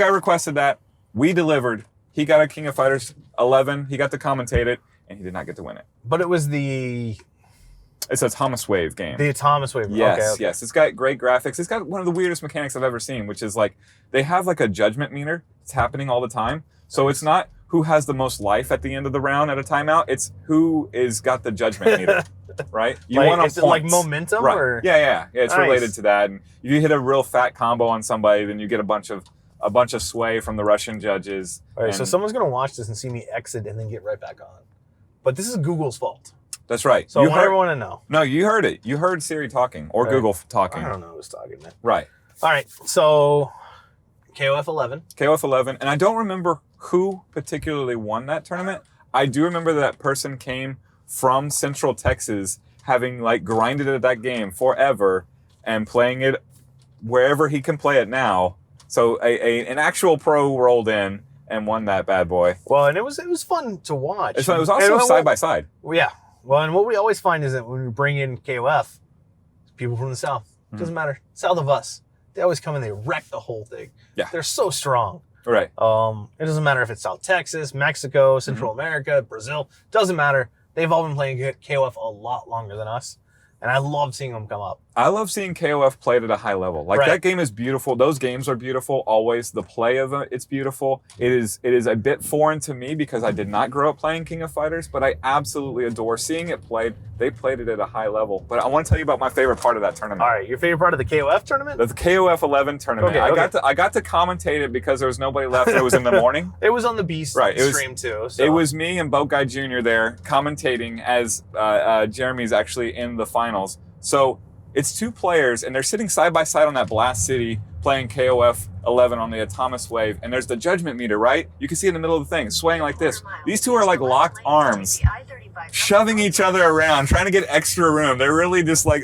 Speaker 1: requested that. We delivered. He got a King of Fighters 11. He got to commentate it, and he did not get to win it.
Speaker 3: But it was the
Speaker 1: It's a Thomas Wave game.
Speaker 3: Thomas Wave.
Speaker 1: Yes,
Speaker 3: Okay.
Speaker 1: yes. It's got great graphics. It's got one of the weirdest mechanics I've ever seen, which is like they have like a judgment meter. It's happening all the time. So it's not who has the most life at the end of the round at a timeout. It's who is got the judgment meter, right? You
Speaker 3: Like,
Speaker 1: won on
Speaker 3: is it like
Speaker 1: points.
Speaker 3: momentum?
Speaker 1: Right.
Speaker 3: Or?
Speaker 1: Yeah. It's
Speaker 3: Nice.
Speaker 1: related to that. And if you hit a real fat combo on somebody, then you get a bunch of sway from the Russian judges.
Speaker 3: All right, so
Speaker 1: And
Speaker 3: someone's going to watch this and see me exit and then get right back on. But this is Google's fault.
Speaker 1: that's right.
Speaker 3: So I
Speaker 1: You
Speaker 3: want
Speaker 1: heard-
Speaker 3: everyone to know.
Speaker 1: No, you heard it. You heard Siri talking or
Speaker 3: Right.
Speaker 1: Google
Speaker 3: I
Speaker 1: talking.
Speaker 3: don't know who's talking, man.
Speaker 1: Right.
Speaker 3: All right, so KOF 11.
Speaker 1: KOF 11, and I don't remember who particularly won that tournament. I do remember that person came from Central Texas, having like grinded at that game forever and playing it wherever he can play it now. So an actual pro rolled in and won that bad boy.
Speaker 3: Well, and it was fun to watch.
Speaker 1: So it was also
Speaker 3: And
Speaker 1: side by side.
Speaker 3: Well, yeah. Well, and what we always find is that when we bring in KOF, people from the South, doesn't matter, south of us, they always come and they wreck the whole thing.
Speaker 1: Yeah.
Speaker 3: They're so strong.
Speaker 1: Right.
Speaker 3: It doesn't matter if it's South Texas, Mexico, Central America, Brazil, doesn't matter. They've all been playing KOF a lot longer than us. And I love seeing them come up.
Speaker 1: I love seeing KOF played at a high level. Like
Speaker 3: Right.
Speaker 1: that game is beautiful. Those games are beautiful always. The play of it's beautiful. It is a bit foreign to me because I did not grow up playing King of Fighters, but I absolutely adore seeing it played. They played it at a high level. But I want to tell you about my favorite part of that tournament.
Speaker 3: All right, your favorite part of the KOF tournament?
Speaker 1: The KOF 11 tournament.
Speaker 3: Okay,
Speaker 1: I got to commentate it because there was nobody left. It was in the morning.
Speaker 3: It was on the Beast
Speaker 1: Right, it was-
Speaker 3: stream too. So.
Speaker 1: It was me and Boat Guy Jr. there commentating as Jeremy's actually in the finals. So it's 2 players, and they're sitting side by side on that Blast City playing KOF 11 on the Thomas Wave, and there's the judgment meter, right? You can see in the middle of the thing, swaying like this. These 2 are like locked arms, shoving each other around, trying to get extra room. They're really just like,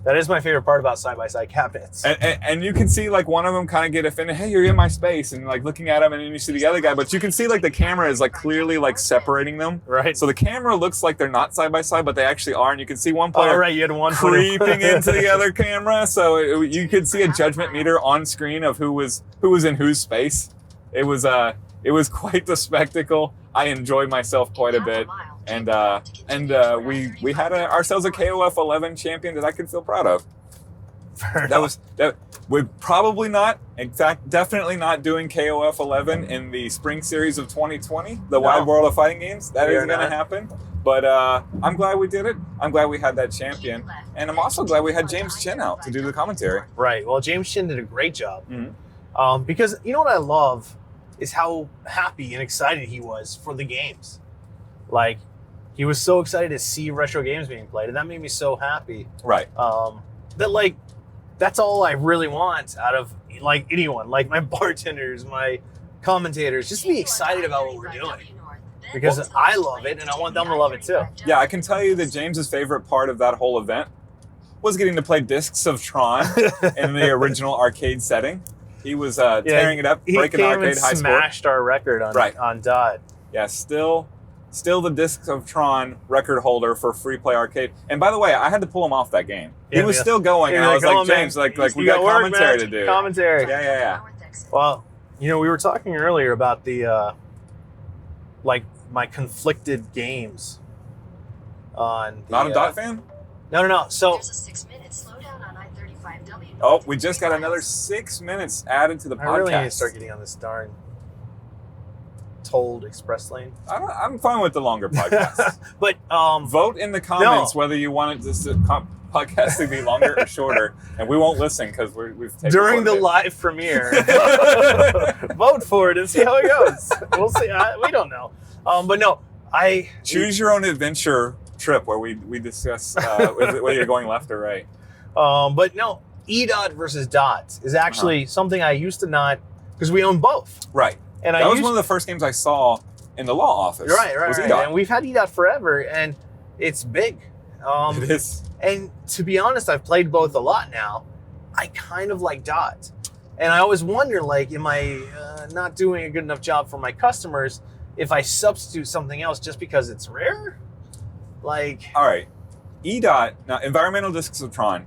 Speaker 3: That is my favorite part about side-by-side cabinets.
Speaker 1: And you can see like one of them kind of get offended. Hey, you're in my space, and like looking at him, and then you see the other guy. But you can see like the camera is like clearly like separating them.
Speaker 3: Right.
Speaker 1: So the camera looks like they're not side by side, but they actually are. And you can see one player
Speaker 3: Oh, right. You had one
Speaker 1: creeping into the other camera. So you could see a judgment meter on screen of who was in whose space. It was quite the spectacle. I enjoyed myself quite a bit. And we had ourselves a KOF 11 champion that I could feel proud of. We're probably not, in fact, definitely not doing KOF 11 in the spring series of 2020, the Wide World of Fighting Games. That isn't going to happen. But I'm glad we did it. I'm glad we had that champion. And I'm also glad we had James Chin out to do the commentary.
Speaker 3: Right. Well, James Chin did a great job.
Speaker 1: Mm-hmm.
Speaker 3: Because you know what I love is how happy and excited he was for the games. Like, he was so excited to see retro games being played, and that made me so happy.
Speaker 1: Right.
Speaker 3: That, like, that's all I really want out of, like, anyone. Like, my bartenders, my commentators, just to be excited about what we're doing. Because I love it, and I want them to love it, too.
Speaker 1: Yeah, I can tell you that James's favorite part of that whole event was getting to play Discs of Tron in the original arcade setting. He was tearing it up, breaking arcade high score.
Speaker 3: He smashed our record on Dot.
Speaker 1: Yeah, still the Discs of Tron record holder for free play arcade. And by the way, I had to pull him off that game. He was still going, and I was like, James, like we got commentary to do.
Speaker 3: Commentary.
Speaker 1: Yeah.
Speaker 3: Well, you know, we were talking earlier about the like my conflicted games on the,
Speaker 1: Not a Dot fan?
Speaker 3: No. So
Speaker 2: There's a 6-minute slowdown on I-35W.
Speaker 1: Oh, we just got another 6 minutes added to the podcast.
Speaker 3: I really need to start getting on this darn tolled express lane.
Speaker 1: I'm fine with the longer podcasts.
Speaker 3: But
Speaker 1: vote in the comments whether you want this podcast to be longer or shorter, and we won't listen because we've taken
Speaker 3: during the live premiere, vote for it and see how it goes. We'll see. We don't know. But no,
Speaker 1: choose your own adventure trip where we discuss whether you're going left or right.
Speaker 3: But no, E-Dot versus Dot is actually something I used to not, because we own both.
Speaker 1: Right.
Speaker 3: And
Speaker 1: that was one of the first games I saw in the law office.
Speaker 3: Right.
Speaker 1: Was E-Dot.
Speaker 3: And we've had E-Dot forever, and it's big.
Speaker 1: It is.
Speaker 3: And to be honest, I've played both a lot now. I kind of like Dot. And I always wonder, like, am I not doing a good enough job for my customers if I substitute something else just because it's rare? Like...
Speaker 1: All right. E-Dot, now, Environmental Discs of Tron.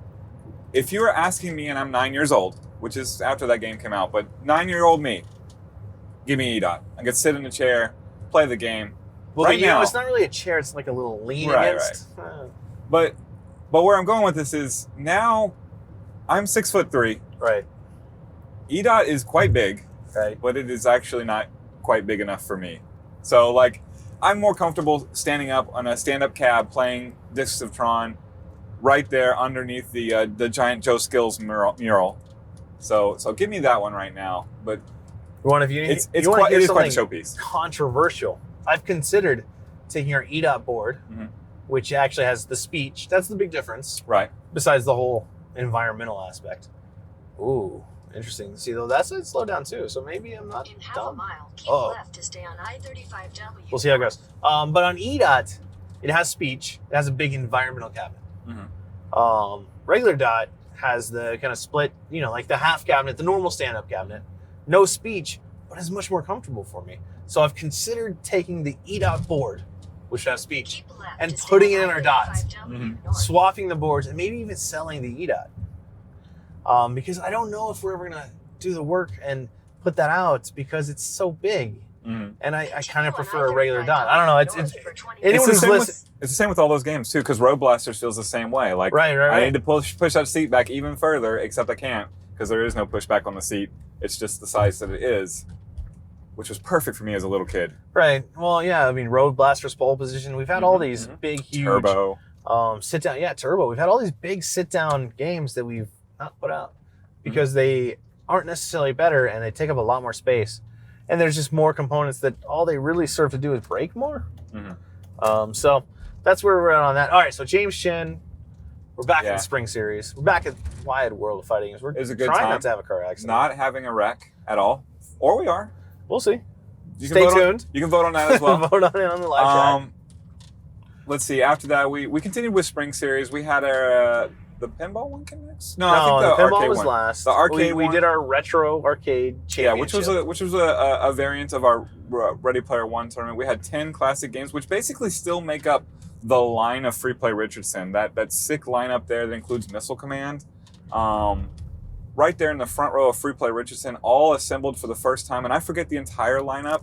Speaker 1: If you were asking me, and I'm 9 years old, which is after that game came out, but 9-year-old me, give me E-Dot. I could sit in a chair, play the game.
Speaker 3: Well,
Speaker 1: right now,
Speaker 3: it's not really a chair. It's like a little lean
Speaker 1: Right. But where I'm going with this is now I'm 6'3".
Speaker 3: Right.
Speaker 1: E-Dot is quite big,
Speaker 3: Right.
Speaker 1: but it is actually not quite big enough for me. So like I'm more comfortable standing up on a stand-up cab playing Discs of Tron right there underneath the giant Joe Skills mural. So give me that one right now. But
Speaker 3: It
Speaker 1: it is quite a showpiece.
Speaker 3: Controversial. I've considered taking our E-Dot board, which actually has the speech. That's the big difference.
Speaker 1: Right.
Speaker 3: Besides the whole environmental aspect. Ooh, interesting. See, though, that's a slow down too. So maybe I'm not
Speaker 2: In half a
Speaker 3: dumb.
Speaker 2: mile, keep
Speaker 3: Uh-oh.
Speaker 2: left to stay on I-35W.
Speaker 3: We'll see how it goes. But on E-Dot, it has speech. It has a big environmental cabinet. Regular Dot has the kind of split, you know, like the half cabinet, the normal stand-up cabinet. No speech, but it's much more comfortable for me. So I've considered taking the E-Dot board, which has speech,
Speaker 2: Keep left
Speaker 3: and
Speaker 2: to stay
Speaker 3: putting
Speaker 2: on
Speaker 3: it in our dots.
Speaker 2: I-35W north.
Speaker 3: swapping the boards, and maybe even selling the E-Dot. Because I don't know if we're ever going to do the work and put that out because it's so big. And I kind of prefer a regular Dot. I don't know. It's anyone who's listening.
Speaker 1: It's the same with all those games too, because Road Blasters feels the same way. Like
Speaker 3: Right.
Speaker 1: I need to push that seat back even further, except I can't because there is no pushback on the seat. It's just the size that it is, which was perfect for me as a little kid.
Speaker 3: Right. Well, yeah. I mean, Road Blasters pole position. We've had all these big, huge
Speaker 1: Turbo.
Speaker 3: sit down. Yeah, Turbo. We've had all these big sit down games that we've not put out because they aren't necessarily better and they take up a lot more space. And there's just more components that all they really serve to do is break more. So that's where we're at on that. All right. So James Chin, we're back in the spring series. We're back at Wide World of Fighting Games. We're
Speaker 1: It was a good
Speaker 3: trying
Speaker 1: time.
Speaker 3: not to have a car accident.
Speaker 1: Not having a wreck at all, or we are.
Speaker 3: We'll see.
Speaker 1: You can
Speaker 3: Stay
Speaker 1: vote
Speaker 3: tuned.
Speaker 1: You can vote on that as well.
Speaker 3: Vote on it on the live chat.
Speaker 1: Let's see. After that, we continued with spring series. We had our the pinball one came next? No,
Speaker 3: No,
Speaker 1: I think
Speaker 3: the
Speaker 1: the
Speaker 3: pinball
Speaker 1: arcade
Speaker 3: was
Speaker 1: one.
Speaker 3: last.
Speaker 1: The arcade
Speaker 3: we
Speaker 1: one.
Speaker 3: did our retro arcade
Speaker 1: Yeah,
Speaker 3: championship.
Speaker 1: which was a variant of our Ready Player One tournament. We had 10 classic games, which basically still make up the line of Free Play Richardson. That sick lineup there that includes Missile Command. Right there in the front row of Free Play Richardson, all assembled for the first time. And I forget the entire lineup,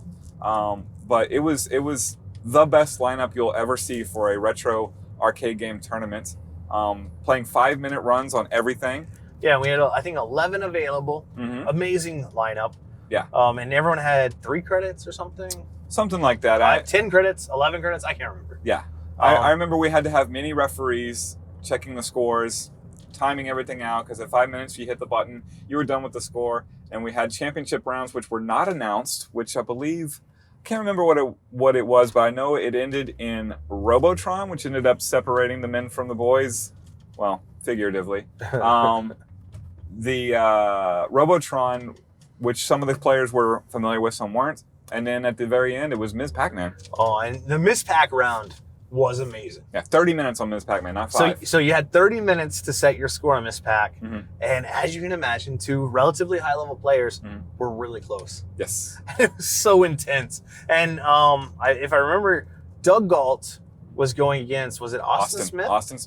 Speaker 1: but it was the best lineup you'll ever see for a retro arcade game tournament. Playing 5-minute runs on everything.
Speaker 3: Yeah, we had, I think, 11 available.
Speaker 1: Mm-hmm.
Speaker 3: Amazing lineup.
Speaker 1: Yeah.
Speaker 3: And everyone had 3 credits or something.
Speaker 1: Something like that.
Speaker 3: 10 credits, 11 credits, I can't remember.
Speaker 1: Yeah. I remember we had to have mini referees checking the scores, timing everything out, because at 5 minutes you hit the button, you were done with the score. And we had championship rounds, which were not announced, which I believe, can't remember what it was, but I know it ended in Robotron, which ended up separating the men from the boys. Well, figuratively. The Robotron, which some of the players were familiar with, some weren't. And then at the very end, it was Ms. Pac-Man.
Speaker 3: Oh, and the Miss Pac round was amazing.
Speaker 1: Yeah, 30 minutes on Ms. Pac-Man, not 5.
Speaker 3: So you had 30 minutes to set your score on Miss Pac.
Speaker 1: Mm-hmm.
Speaker 3: And as you can imagine, 2 relatively high-level players were really close.
Speaker 1: Yes.
Speaker 3: It was so intense. And if I remember, Doug Galt was going against, was it Austin Smith?
Speaker 1: Austin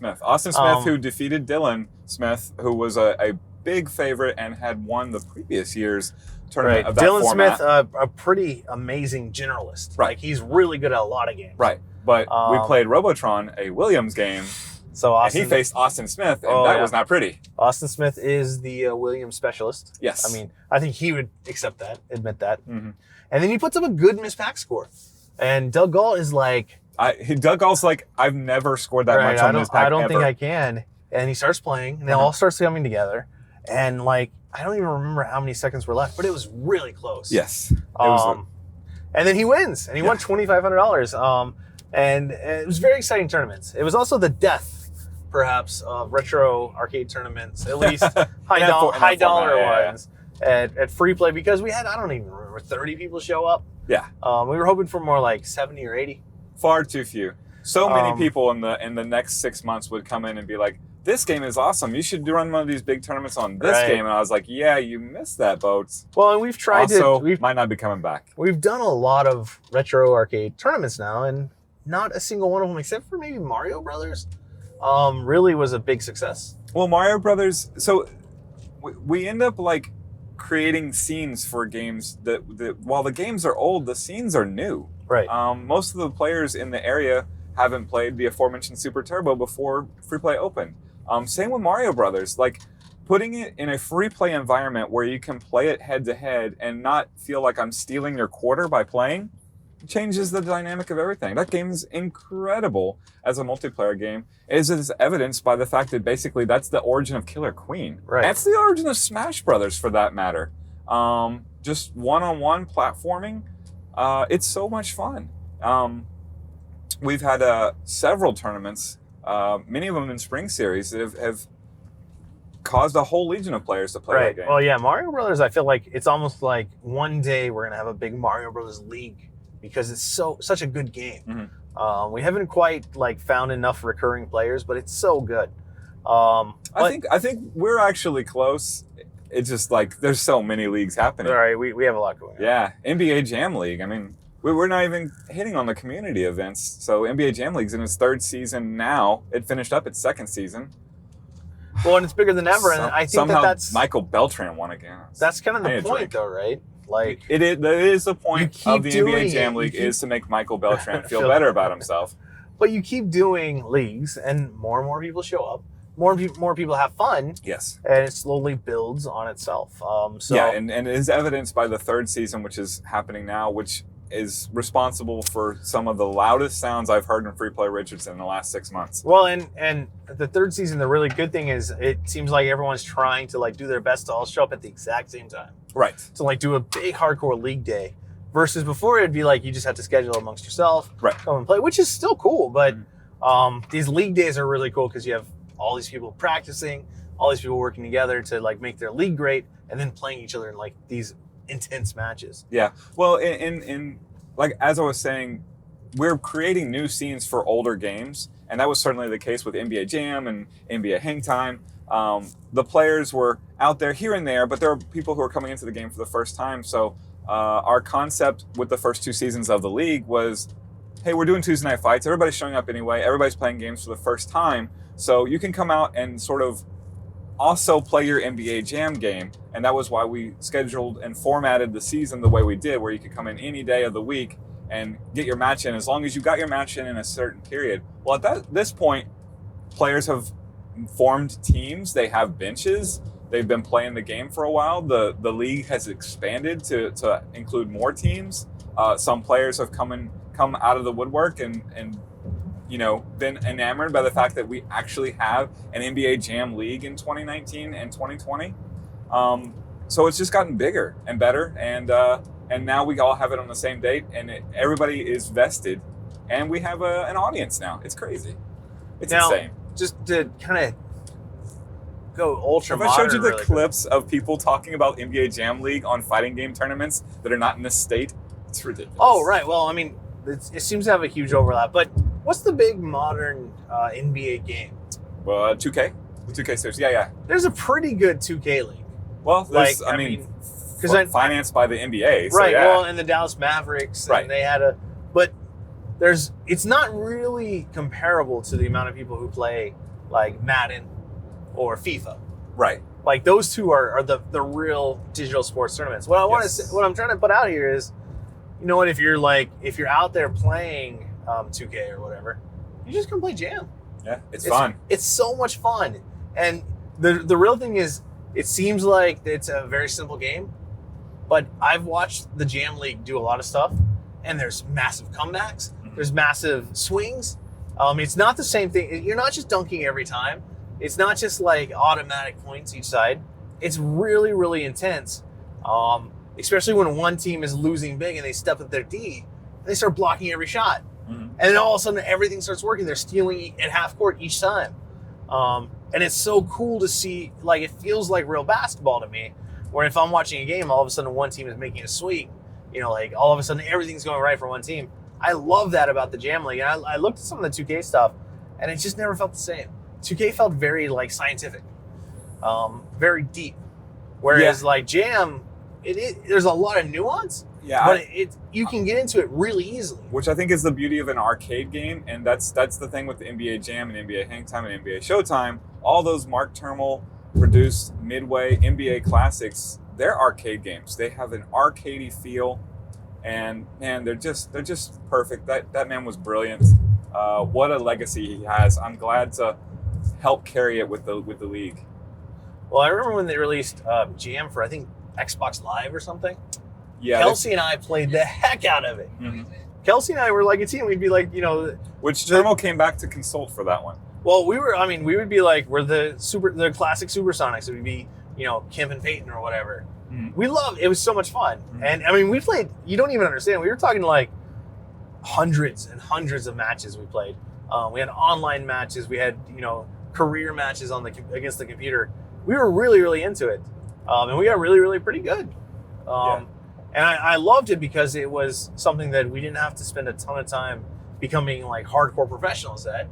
Speaker 1: Smith, who defeated Dylan Smith, who was a big favorite and had won the previous year's tournament of that
Speaker 3: Dylan
Speaker 1: format.
Speaker 3: Smith, a pretty amazing generalist.
Speaker 1: Right.
Speaker 3: Like, he's really good at a lot of games.
Speaker 1: Right. But we played Robotron, a Williams game,
Speaker 3: so Austin,
Speaker 1: and he faced Austin Smith, and that was not pretty.
Speaker 3: Austin Smith is the Williams specialist.
Speaker 1: Yes.
Speaker 3: I mean, I think he would admit that.
Speaker 1: Mm-hmm.
Speaker 3: And then he puts up a good Miss Pac score. And Doug Galt is like...
Speaker 1: Doug Galt's like, I've never scored that much on Ms. Pac
Speaker 3: I don't
Speaker 1: ever.
Speaker 3: think I can. And he starts playing, and it all starts coming together. And, like, I don't even remember how many seconds were left, but it was really close.
Speaker 1: Yes. It was
Speaker 3: and then he wins, and he won $2,500. And it was very exciting tournaments. It was also the death, perhaps, of retro arcade tournaments, at least high dollar ones at Free Play, because we had, I don't even remember, 30 people show up.
Speaker 1: Yeah.
Speaker 3: We were hoping for more like 70 or 80.
Speaker 1: Far too few. So many people in the next 6 months would come in and be like, this game is awesome. You should run one of these big tournaments on this game. And I was like, yeah, you missed that, boat.
Speaker 3: Well, and we've tried
Speaker 1: might not be coming back.
Speaker 3: We've done a lot of retro arcade tournaments now, and not a single one of them, except for maybe Mario Brothers, really was a big success.
Speaker 1: Well, Mario Brothers, so we end up like creating scenes for games that while the games are old, the scenes are new.
Speaker 3: Right.
Speaker 1: Most of the players in the area haven't played the aforementioned Super Turbo before Free Play opened. Same with Mario Brothers. Like, putting it in a free play environment where you can play it head to head and not feel like I'm stealing your quarter by playing changes the dynamic of everything. That game's incredible as a multiplayer game, as is evidenced by the fact that basically that's the origin of Killer Queen.
Speaker 3: Right.
Speaker 1: That's the origin of Smash Brothers, for that matter. Just one-on-one platforming. It's so much fun. We've had several tournaments, many of them in Spring Series, that have caused a whole legion of players to play that game.
Speaker 3: Well, yeah, Mario Brothers, I feel like it's almost like one day we're going to have a big Mario Brothers league because it's such a good game.
Speaker 1: Mm-hmm.
Speaker 3: We haven't quite like found enough recurring players, but it's so good.
Speaker 1: I think we're actually close. It's just like there's so many leagues happening.
Speaker 3: All right, we have a lot going on.
Speaker 1: Yeah, NBA Jam League. I mean, we're not even hitting on the community events. So NBA Jam League's in its 3rd season now. It finished up its 2nd season.
Speaker 3: Well, and it's bigger than ever, and I think
Speaker 1: somehow
Speaker 3: that's
Speaker 1: Michael Beltran won again.
Speaker 3: That's kind of the point, though, right? Like
Speaker 1: it is the point of the NBA Jam League is to make Michael Beltran feel better about himself.
Speaker 3: But you keep doing leagues, and more people show up. More people have fun.
Speaker 1: Yes.
Speaker 3: And it slowly builds on itself.
Speaker 1: And it is evidenced by the 3rd season, which is happening now, which is responsible for some of the loudest sounds I've heard in Free Play Richardson in the last 6 months.
Speaker 3: Well, and the 3rd season, the really good thing is it seems like everyone's trying to like do their best to all show up at the exact same time.
Speaker 1: Right.
Speaker 3: To like do a big hardcore league day. Versus before it'd be like you just have to schedule amongst yourself,
Speaker 1: right,
Speaker 3: come and play, which is still cool. But these league days are really cool because you have all these people practicing, all these people working together to like make their league great, and then playing each other in like these intense matches.
Speaker 1: Yeah. Well, in like as I was saying, we're creating new scenes for older games, And that was certainly the case with NBA Jam and NBA Hang Time. The players were out there here and there, but there were people who were coming into the game for the first time. So our concept with the first 2 seasons of the league was, hey, we're doing Tuesday night fights. Everybody's showing up anyway. Everybody's playing games for the first time. So you can come out and sort of also play your NBA Jam game. And that was why we scheduled and formatted the season the way we did, where you could come in any day of the week and get your match in as long as you got your match in a certain period. Well, at this point, players have formed teams. They have benches. They've been playing the game for a while. The league has expanded to include more teams. Some players have come out of the woodwork and been enamored by the fact that we actually have an NBA Jam League in 2019 and 2020. So it's just gotten bigger and better, and now we all have it on the same date, and everybody is vested, and we have an audience now. It's crazy. It's insane.
Speaker 3: Just to kind of go ultra
Speaker 1: Have I showed you the clips of people talking about NBA Jam League on fighting game tournaments that are not in this state? It's ridiculous.
Speaker 3: Oh, right. Well, I mean, it seems to have a huge overlap, but what's the big modern NBA game?
Speaker 1: Well, 2K? The 2K series. Yeah.
Speaker 3: There's a pretty good 2K league.
Speaker 1: Well, there's, financed by the NBA. So
Speaker 3: right.
Speaker 1: yeah.
Speaker 3: Well, and the Dallas Mavericks.
Speaker 1: Right.
Speaker 3: And they had but it's not really comparable to the amount of people who play like Madden or FIFA.
Speaker 1: Right.
Speaker 3: Like those two are the real digital sports tournaments. What I want to say, what I'm trying to put out here is, you know what, if you're out there playing 2K or whatever, you just come play Jam.
Speaker 1: Yeah, it's fun.
Speaker 3: It's so much fun. And the real thing is, it seems like it's a very simple game, but I've watched the Jam League do a lot of stuff, and there's massive comebacks, there's massive swings. It's not the same thing. You're not just dunking every time. It's not just like automatic points each side. It's really, really intense, especially when one team is losing big and they step at their D and they start blocking every shot. And then all of a sudden everything starts working. They're stealing at half court each time. And it's so cool to see. Like, it feels like real basketball to me, where if I'm watching a game, all of a sudden one team is making a swing, like all of a sudden everything's going right for one team. I love that about the Jam League. And I looked at some of the 2K stuff, and it just never felt the same. 2K felt very like scientific, very deep. Whereas like Jam, there's a lot of nuance.
Speaker 1: Yeah,
Speaker 3: but you can get into it really easily.
Speaker 1: Which I think is the beauty of an arcade game, and that's the thing with the NBA Jam and NBA Hang Time and NBA Showtime. All those Mark Termal produced Midway NBA classics, they're arcade games. They have an arcadey feel, and man, they're just perfect. That man was brilliant. What a legacy he has. I'm glad to help carry it with the league.
Speaker 3: Well, I remember when they released Jam for, I think, Xbox Live or something.
Speaker 1: Yeah,
Speaker 3: Kelsey and I played the heck out of it.
Speaker 1: Mm-hmm.
Speaker 3: Kelsey and I were like a team. We'd be like,
Speaker 1: Which Termal came back to consult for that one.
Speaker 3: Well, we would be like, we're the classic Supersonics. It would be, Kim and Peyton or whatever.
Speaker 1: Mm-hmm.
Speaker 3: We loved it. Was so much fun. Mm-hmm. And we played, you don't even understand. We were talking like hundreds and hundreds of matches we played. We had online matches. We had, career matches against the computer. We were really, really into it. And we got really, really pretty good. And I loved it because it was something that we didn't have to spend a ton of time becoming like hardcore professionals at,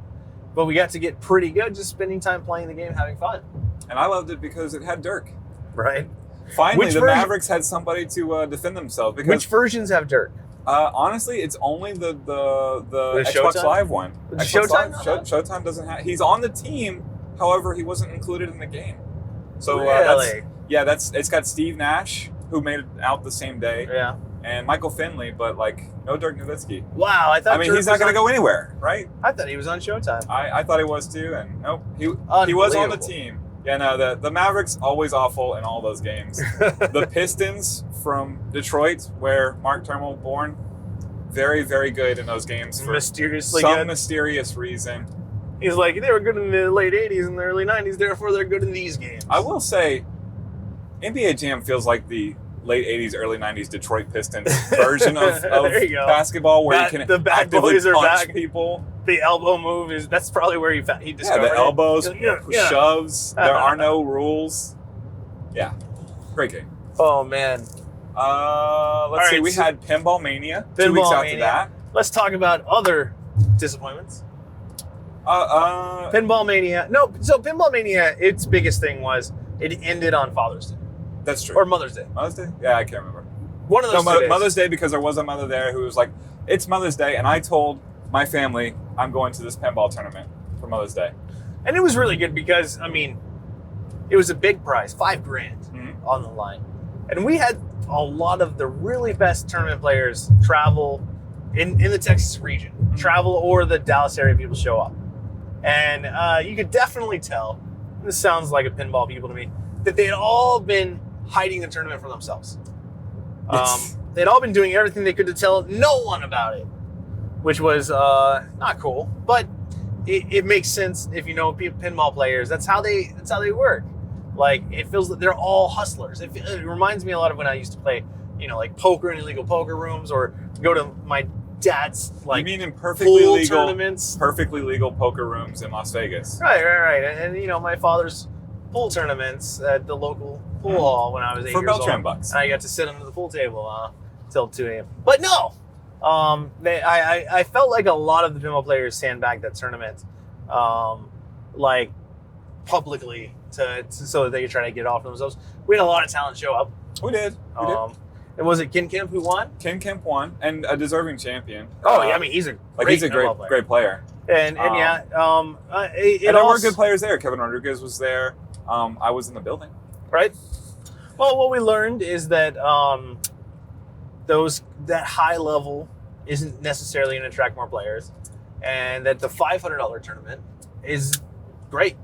Speaker 3: but we got to get pretty good just spending time playing the game, having fun.
Speaker 1: And I loved it because it had Dirk.
Speaker 3: Right.
Speaker 1: Finally, the Mavericks had somebody to defend themselves. Because,
Speaker 3: which versions have Dirk?
Speaker 1: Honestly, it's only the Xbox
Speaker 3: Showtime?
Speaker 1: Live one.
Speaker 3: Showtime?
Speaker 1: Showtime doesn't have. He's on the team, however, he wasn't included in the game. So
Speaker 3: really?
Speaker 1: It's got Steve Nash, who made it out the same day.
Speaker 3: Yeah.
Speaker 1: And Michael Finley, but like no Dirk Nowitzki.
Speaker 3: Wow, I thought.
Speaker 1: He's not going to go anywhere, right?
Speaker 3: I thought he was on Showtime.
Speaker 1: I thought he was too, and nope, he was on the team. Yeah, no, the Mavericks always awful in all those games. The Pistons from Detroit, where Mark Termal born, very, very good in those games for
Speaker 3: mysteriously
Speaker 1: some
Speaker 3: good.
Speaker 1: Mysterious reason.
Speaker 3: He's like, they were good in the late 80s and the early 90s, therefore they're good in these games.
Speaker 1: I will say, NBA Jam feels like the late 80s, early 90s Detroit Pistons version of basketball, where you can
Speaker 3: the bad
Speaker 1: actively
Speaker 3: boys are
Speaker 1: punch
Speaker 3: back.
Speaker 1: people.
Speaker 3: The elbow move that's probably where he discovered
Speaker 1: the elbows,
Speaker 3: it.
Speaker 1: shoves. There are no rules. Yeah, great game.
Speaker 3: Oh man.
Speaker 1: Let's see. We had Pinball Mania 2 weeks after that.
Speaker 3: Let's talk about other disappointments. Pinball Mania. No, so Pinball Mania, its biggest thing was it ended on Father's Day
Speaker 1: That's true.
Speaker 3: or Mother's Day.
Speaker 1: Mother's Day? Yeah, I can't remember.
Speaker 3: One of those two days.
Speaker 1: Mother's Day, because there was a mother there who was like, it's Mother's Day, and I told my family I'm going to this pinball tournament for Mother's Day.
Speaker 3: And it was really good because, I mean, it was a big prize, $5,000 on the line. And we had a lot of the really best tournament players travel in the Texas region, travel or the Dallas area people show up. And you could definitely tell, this sounds like a pinball people to me, that they had all been hiding the tournament from themselves.
Speaker 1: Yes.
Speaker 3: They'd all been doing everything they could to tell no one about it, which was not cool, but it makes sense if you know pinball players. That's how they work. Like, it feels that they're all hustlers. It reminds me a lot of when I used to play, like poker in illegal poker rooms, or go to my dad's
Speaker 1: you mean in perfectly
Speaker 3: pool
Speaker 1: legal
Speaker 3: tournaments.
Speaker 1: perfectly legal poker rooms in Las Vegas?
Speaker 3: Right. And my father's pool tournaments at the local pool hall when I was 8
Speaker 1: For
Speaker 3: years old.
Speaker 1: Beltran bucks.
Speaker 3: And I got to sit under the pool table till 2 a.m. But no, I felt like a lot of the pinball players sandbagged that tournament, like publicly so that they could try to get it off themselves. We had a lot of talent show up.
Speaker 1: We did.
Speaker 3: And was it Ken Kemp who won?
Speaker 1: Ken Kemp won, and a deserving champion.
Speaker 3: Oh, yeah, I mean, he's a great
Speaker 1: great player.
Speaker 3: And
Speaker 1: and
Speaker 3: it
Speaker 1: there
Speaker 3: all
Speaker 1: were good players there. Kevin Rodriguez was there. I was in the building.
Speaker 3: Right. Well, what we learned is that that high level isn't necessarily going to attract more players, and that the $500 tournament is great.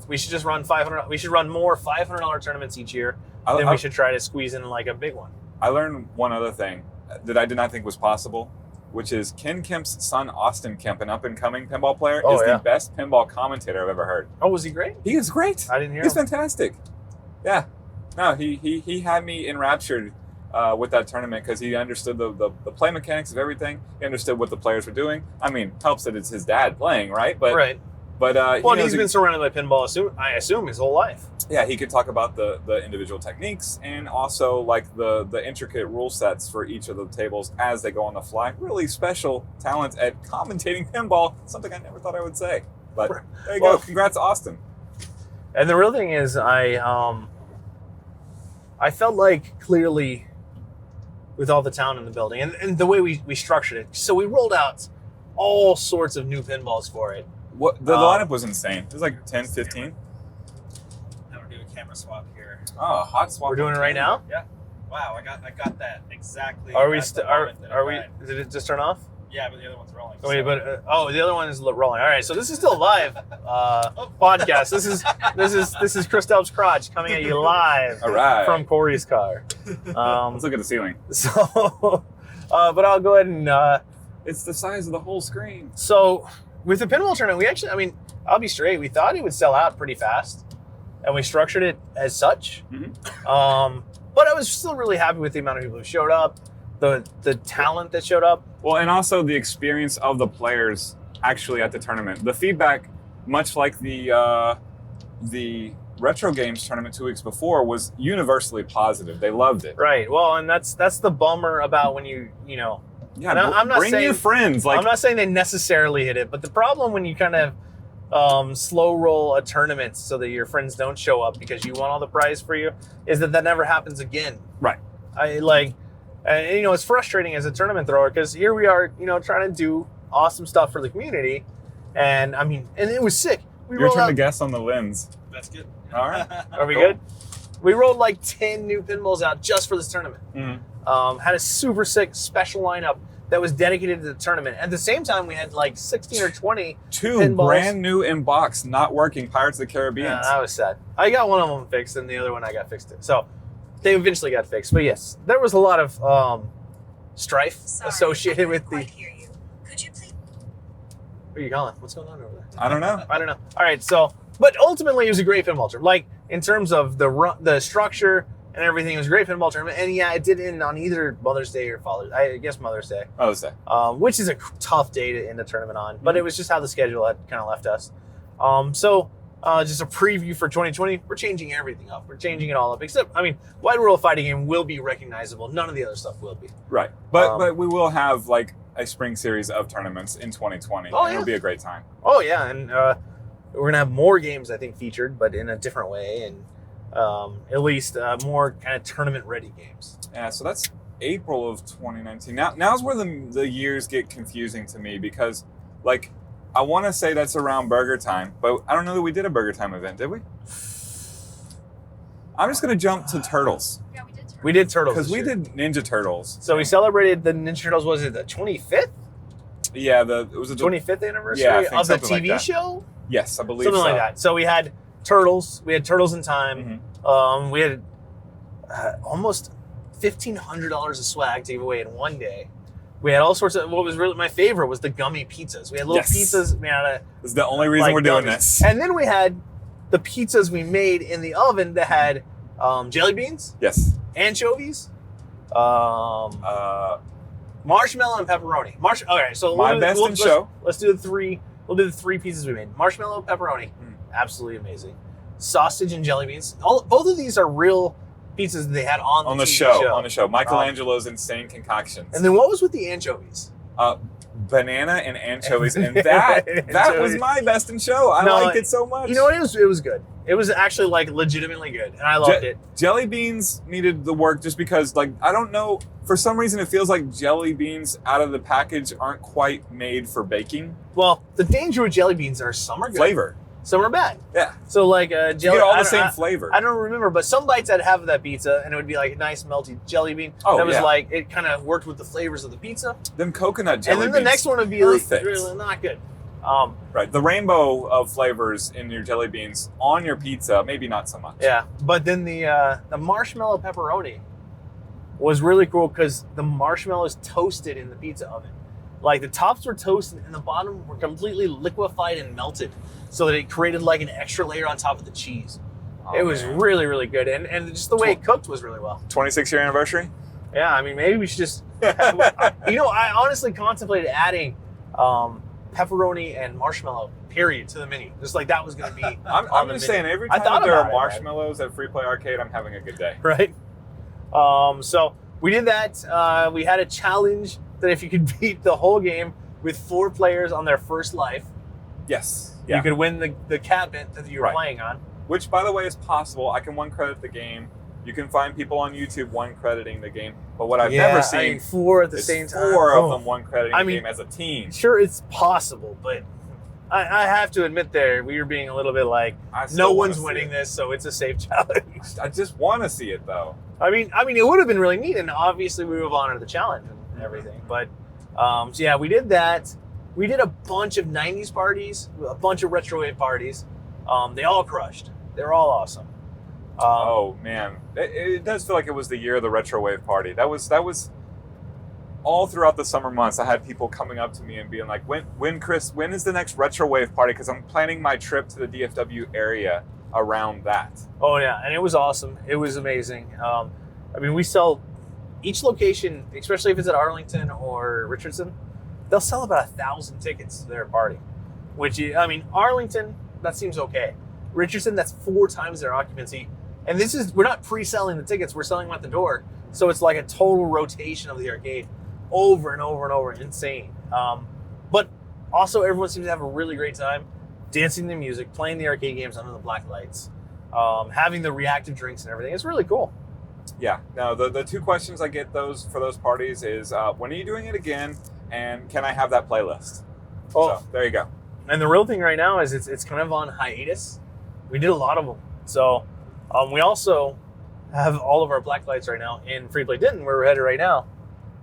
Speaker 3: We should just run $500. We should run more $500 tournaments each year. Then we should try to squeeze in like a big one.
Speaker 1: I learned one other thing that I did not think was possible, which is Ken Kemp's son, Austin Kemp, an up-and-coming pinball player, is the best pinball commentator I've ever heard.
Speaker 3: Oh, was he great?
Speaker 1: He is great.
Speaker 3: I didn't hear
Speaker 1: He's
Speaker 3: him.
Speaker 1: fantastic. Yeah. No, he had me enraptured with that tournament because he understood the play mechanics of everything. He understood what the players were doing. I mean, helps that it's his dad playing, right? But
Speaker 3: Well, he's been surrounded by pinball, I assume, his whole life.
Speaker 1: Yeah, he could talk about the individual techniques and also like the intricate rule sets for each of the tables as they go on the fly. Really special talent at commentating pinball, something I never thought I would say. But there you go. Congrats, Austin.
Speaker 3: And the real thing is, I felt like clearly with all the talent in the building and the way we structured it. So we rolled out all sorts of new pinballs for it.
Speaker 1: What the lineup was insane. It was like 10, 15.
Speaker 4: Now we're doing a camera swap here.
Speaker 1: Oh, hot swap.
Speaker 3: We're doing it right now?
Speaker 4: Yeah. Wow, I got that exactly.
Speaker 3: Are we?
Speaker 4: at the moment that I
Speaker 3: Are we?
Speaker 4: tried.
Speaker 3: Did it just turn off?
Speaker 4: Yeah, but the other one's rolling.
Speaker 3: Oh, wait,
Speaker 4: so-
Speaker 3: but the other one is rolling. All right, so this is still live podcast. This is Christophe's crotch coming at you live
Speaker 1: All right.
Speaker 3: from Corey's car.
Speaker 1: Let's look at the ceiling.
Speaker 3: So, but I'll go ahead and.
Speaker 1: It's the size of the whole screen.
Speaker 3: So with the pinball tournament, we actually, I mean, I'll be straight. We thought it would sell out pretty fast, and we structured it as such.
Speaker 1: Mm-hmm.
Speaker 3: But I was still really happy with the amount of people who showed up, the talent that showed up.
Speaker 1: Well, and also the experience of the players actually at the tournament. The feedback, much like the Retro Games tournament 2 weeks before, was universally positive. They loved it.
Speaker 3: Right. Well, and that's the bummer about when you know.
Speaker 1: Yeah,
Speaker 3: And I'm not
Speaker 1: bring
Speaker 3: saying-
Speaker 1: your friends. Like,
Speaker 3: I'm not saying they necessarily hit it, but the problem when you kind of slow roll a tournament so that your friends don't show up because you want all the prize for you is that never happens again.
Speaker 1: right.
Speaker 3: It's frustrating as a tournament thrower because here we are, trying to do awesome stuff for the community, and I mean, and it was sick.
Speaker 1: Your turn to guess on the lens.
Speaker 4: That's good.
Speaker 1: All right.
Speaker 3: Are we
Speaker 1: Cool.
Speaker 3: good? We rolled like 10 new pinballs out just for this tournament.
Speaker 1: Mm-hmm.
Speaker 3: Had a super sick special lineup that was dedicated to the tournament. At the same time, we had like 16 or 20
Speaker 1: Two
Speaker 3: pinballs.
Speaker 1: brand new in box, not working Pirates of the Caribbean.
Speaker 3: Yeah, that was sad. I got one of them fixed, and the other one I got fixed too. So they eventually got fixed. But yes, there was a lot of strife
Speaker 2: Sorry,
Speaker 3: associated
Speaker 2: I
Speaker 3: with
Speaker 2: couldn't
Speaker 3: the.
Speaker 2: quite hear you. Could you please?
Speaker 3: Who are you calling? What's going on over there?
Speaker 1: I don't know.
Speaker 3: I don't know. All right, so but ultimately it was a great pinball tournament. Like in terms of the structure and everything, it was a great pinball tournament. And yeah, it did end on either Mother's Day or Father's. I guess Mother's Day.
Speaker 1: Mother's Day.
Speaker 3: Which is a tough day to end the tournament on. But
Speaker 1: Mm-hmm.
Speaker 3: it was just how the schedule had kind of left us. So just a preview for 2020. We're changing everything up. We're changing it all up. Except, I mean, Wide World Fighting Game will be recognizable. None of the other stuff will be.
Speaker 1: Right. But we will have like a spring series of tournaments in 2020.
Speaker 3: Oh,
Speaker 1: and
Speaker 3: yeah.
Speaker 1: It'll be a great time.
Speaker 3: Oh yeah, and we're gonna have more games I think featured, but in a different way, and at least more kind of tournament ready games.
Speaker 1: Yeah, so that's April of 2019. Now's where the years get confusing to me because, like, I want to say that's around Burger Time, but I don't know that we did a Burger Time event, did we? I'm just gonna jump to Turtles
Speaker 5: Yeah, we did turn.
Speaker 3: We did Turtles
Speaker 1: because
Speaker 3: this
Speaker 1: we
Speaker 3: year.
Speaker 1: did Ninja Turtles.
Speaker 3: So we celebrated the Ninja Turtles. Was it the 25th?
Speaker 1: Yeah, it was a
Speaker 3: 25th anniversary
Speaker 1: Yeah, I think
Speaker 3: of the
Speaker 1: something like
Speaker 3: TV
Speaker 1: that.
Speaker 3: show?
Speaker 1: Yes, I believe
Speaker 3: Something
Speaker 1: so.
Speaker 3: like that. So we had Turtles. We had Turtles in Time.
Speaker 1: Mhm.
Speaker 3: We had almost $1,500 of swag to give away in one day. We had all sorts of. What was really my favorite was the gummy pizzas. We had little
Speaker 1: Yes.
Speaker 3: pizzas made out of.
Speaker 1: This is the only reason
Speaker 3: like
Speaker 1: we're doing
Speaker 3: gummies.
Speaker 1: this.
Speaker 3: And then we had the pizzas we made in the oven that had jelly beans,
Speaker 1: Yes.
Speaker 3: anchovies,
Speaker 1: Uh,
Speaker 3: marshmallow, and pepperoni. Okay, so
Speaker 1: My best in show.
Speaker 3: Let's do the three. We'll do the three pizzas we made. Marshmallow, pepperoni, absolutely amazing. Sausage and jelly beans. Both of these are real pizzas that they had on the TV show.
Speaker 1: On the show. Michelangelo's insane concoctions.
Speaker 3: And then what was with the anchovies?
Speaker 1: Banana and anchovies, and that was
Speaker 3: Anchovies.
Speaker 1: my best in show. I
Speaker 3: No,
Speaker 1: liked it so much.
Speaker 3: You know what? It was good. It was actually like legitimately good, and I loved it.
Speaker 1: Jelly beans needed the work just because, like, I don't know, for some reason it feels like jelly beans out of the package aren't quite made for baking.
Speaker 3: Well, the danger with jelly beans are some are good,
Speaker 1: Flavor.
Speaker 3: some are bad.
Speaker 1: Yeah.
Speaker 3: So like
Speaker 1: You
Speaker 3: jelly,
Speaker 1: get all
Speaker 3: I
Speaker 1: the
Speaker 3: don't-
Speaker 1: same
Speaker 3: I-
Speaker 1: flavor.
Speaker 3: I don't remember, but some bites I'd have that pizza, and it would be like a nice melty jelly bean.
Speaker 1: Oh,
Speaker 3: that was
Speaker 1: yeah.
Speaker 3: like it kind of worked with the flavors of the pizza.
Speaker 1: Them coconut jelly
Speaker 3: And then
Speaker 1: beans.
Speaker 3: the next one would be like,
Speaker 1: perfect.
Speaker 3: really not good.
Speaker 1: Right. The rainbow of flavors in your jelly beans on your pizza, maybe not so much.
Speaker 3: Yeah, but then the marshmallow pepperoni was really cool because the marshmallows toasted in the pizza oven. Like the tops were toasted and the bottom were completely liquefied and melted, so that it created like an extra layer on top of the cheese.
Speaker 1: Oh,
Speaker 3: it was
Speaker 1: man.
Speaker 3: really, really good, and just the way it cooked was really well.
Speaker 1: 26-year anniversary?
Speaker 3: Yeah, I mean, maybe we should just. I honestly contemplated adding pepperoni and marshmallow, period, to the menu. Just like that was going to be.
Speaker 1: I'm
Speaker 3: on the
Speaker 1: just
Speaker 3: menu.
Speaker 1: saying, every
Speaker 3: I
Speaker 1: time
Speaker 3: thought
Speaker 1: that there
Speaker 3: about
Speaker 1: are
Speaker 3: it,
Speaker 1: marshmallows at Free Play Arcade, I'm having a good day.
Speaker 3: Right? So we did that. We had a challenge that if you could beat the whole game with 4 players on their first life,
Speaker 1: Yes.
Speaker 3: you
Speaker 1: Yeah.
Speaker 3: could win the cabinet that you were
Speaker 1: Right.
Speaker 3: playing on.
Speaker 1: Which, by the way, is possible. I can one credit the game. You can find people on YouTube one crediting the game. But what I've never seen
Speaker 3: 4 at the
Speaker 1: is
Speaker 3: same time.
Speaker 1: 4 of
Speaker 3: Oh.
Speaker 1: them one crediting
Speaker 3: I
Speaker 1: the
Speaker 3: mean-
Speaker 1: game as a team.
Speaker 3: Sure, it's possible, but I have to admit there, we were being a little bit like,
Speaker 1: I still
Speaker 3: no
Speaker 1: wanna
Speaker 3: one's
Speaker 1: see
Speaker 3: winning
Speaker 1: it.
Speaker 3: this, so it's a safe challenge.
Speaker 1: I just want to see it, though.
Speaker 3: I mean, it would have been really neat, and obviously we would have honored the challenge and everything. But so yeah, we did that. We did a bunch of '90s parties, a bunch of retrowave parties. They all crushed. They're all awesome.
Speaker 1: Oh, man. It does feel like it was the year of the Retro Wave party. That was all throughout the summer months. I had people coming up to me and being like, Chris, when is the next Retro Wave party? Because I'm planning my trip to the DFW area around that.
Speaker 3: Oh yeah, and it was awesome. It was amazing. I mean, we sell each location, especially if it's at Arlington or Richardson, they'll sell about 1,000 tickets to their party. I mean, Arlington, that seems okay. Richardson, that's 4 times their occupancy. And we're not pre-selling the tickets, we're selling them at the door. So it's like a total rotation of the arcade over and over and over. Insane. But also everyone seems to have a really great time dancing to the music, playing the arcade games under the black lights, having the reactive drinks and everything. It's really cool.
Speaker 1: Yeah. Now, the 2 questions I get for those parties is, when are you doing it again? And can I have that playlist?
Speaker 3: Oh.
Speaker 1: So, there you go.
Speaker 3: And the real thing right now is it's kind of on hiatus. We did a lot of them. So we also have all of our black lights right now in Free Play Denton, where we're headed right now.